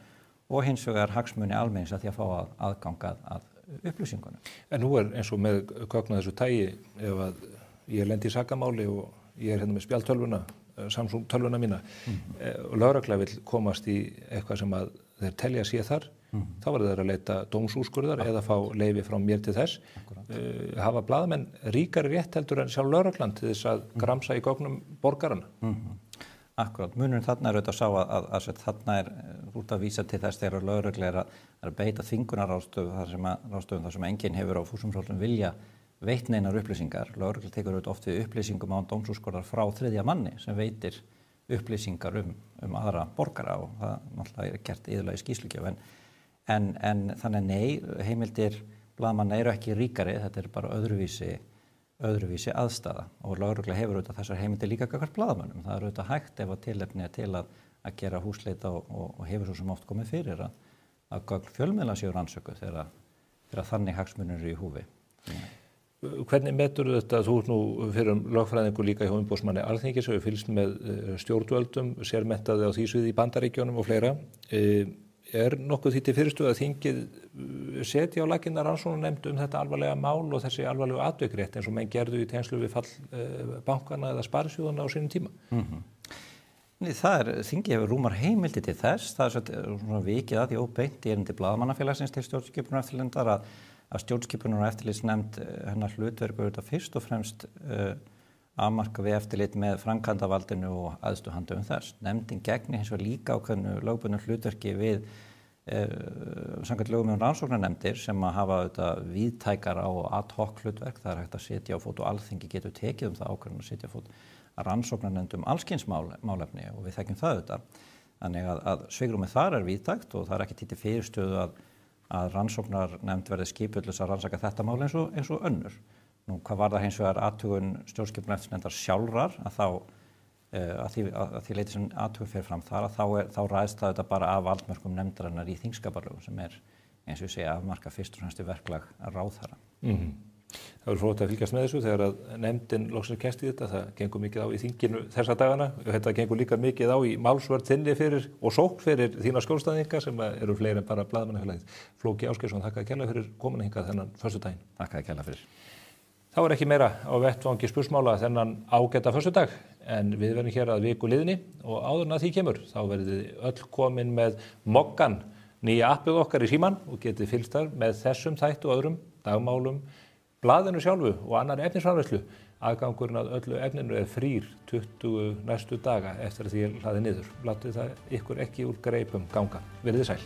og hins vegar hagsmuni almennings að því að fá aðgang að upplýsingunum. En nú eins og með gögn af þessu tagi, ef að ég lendi í sakamáli og ég hérna með spjaldtölvuna, Samsung tölvuna mína, og lögregla vill komast í eitthvað sem að þeir telja sé þar, þá verður þeir að leita dómsúrskurðar eða fá leyfi frá mér til þess. Hafa blaðamenn ríkari rétt heldur en sjálf lögreglan til þess að gramsa í gögnum borgarana? Akkurat, munurinn þarna auðvitað að sjá að þarna út að vísa til þess þegar lögregla að beita þvingunarráðstöfum þar sem enginn hefur á fúsumsóknum vilja veitt neinar upplýsingar. Lögregla tekur auðvitað oft við upplýsingum án dómsúrskurðar frá þriðja manni sem veitir upplýsingar aðra borgara og það náttúrulega gert iðulega í skýrslugjöf. En þannig nei, heimildir blaðamanna eru ekki ríkari, þetta bara öðruvísi aðstaða og lögregla hefur auðvitað þessar heimildir líka gagnvart blaðamönnum. Það auðvitað hægt ef að tilefni til að gera húsleita og hefur svo sem oft komið fyrir að gögn fjölmiðla séu rannsökuð þegar þannig hagsmunir eru í húfi. Hvernig metur þetta, þú ert nú fyrir lögfræðingu líka hjá umboðsmanni Alþingis og fylgst með stjórnvöldum, sérmenntaði á því sviði í Bandaríkjunum og fleira. Nokkuð því til fyrirstöðu að þingið setja á laggirnar rannsóknarnefnd þetta alvarlega mál og þessi alvarlegu atvikrétt eins og menn gerðu í tengslu við fall bankana eða sparisjóðana á sínum tíma? Þingið hefur rúmar heimildi til þess, það svona vikið að því óbeint í erindi blaðamannafélagsins til stjórnskipunar eftirlitnefndar að stjórnskipunar og eftirlitsnefnd hennar hlutverk auðvitað fyrst og fremst afmarka við eftirlit með framkvæmdavaldinu og æðstu handhöfum þess. Nefndin gegnir hins vegar líka ákveðnu lögbundnu hlutverki við samkvæmt lögum rannsóknarnefndir sem að hafa auðvitað víðtækara og ad hoc hlutverk. Það hægt að setja á fót og Alþingi getur tekið það ákveðin að setja á fót rannsóknarnefnd allskyns málefni og við þekkjum það auðvitað. Þannig að svigrúmið þar víðtækt og það ekki til fyrirstöðu að rannsóknarnefnd verði skipuðlaus að rannsaka þetta mál eins og önnur. Nú, hvað var það hins vegar athugun stjórnskipunar eftirlitsnefndar sjálfrar að því leyti sem athugun fer fram þar þá ræðst það bara af valdmörkum nefndarinnar í þingskapalögum sem eins og ég segja afmarka fyrst og fremst verklag ráðherra. Það verður frótt að fylgjast með þessu þegar að nefndin loksins kemst í þetta. Það gengur mikið á í þinginu þessa dagana og þetta gengur líka mikið á í málsvörn þinni fyrir og sókn fyrir þína skjólstæðinga sem eru fleiri en bara blaðamannafélagið. Flóki Ásgeirsson, þakkaði kærlega fyrir komuna hingað þennan föstudaginn. Þakkaði kærlega fyrir. Þá ekki meira á vettvangi spursmála þennan ágæta föstudag en við verðum hér að viku liðni og áður en að því kemur þá verðið öll komin með Moggan, nýja appið okkar í síman og getið fylgst þar með þessum þætti og öðrum dagmálum, blaðinu sjálfu og annar efnisframleiðslu. Aðgangurinn að öllu efninu frýr 20 næstu daga eftir að því hlaði niður. Látið það ykkur ekki úr greipum ganga. Verið sæl.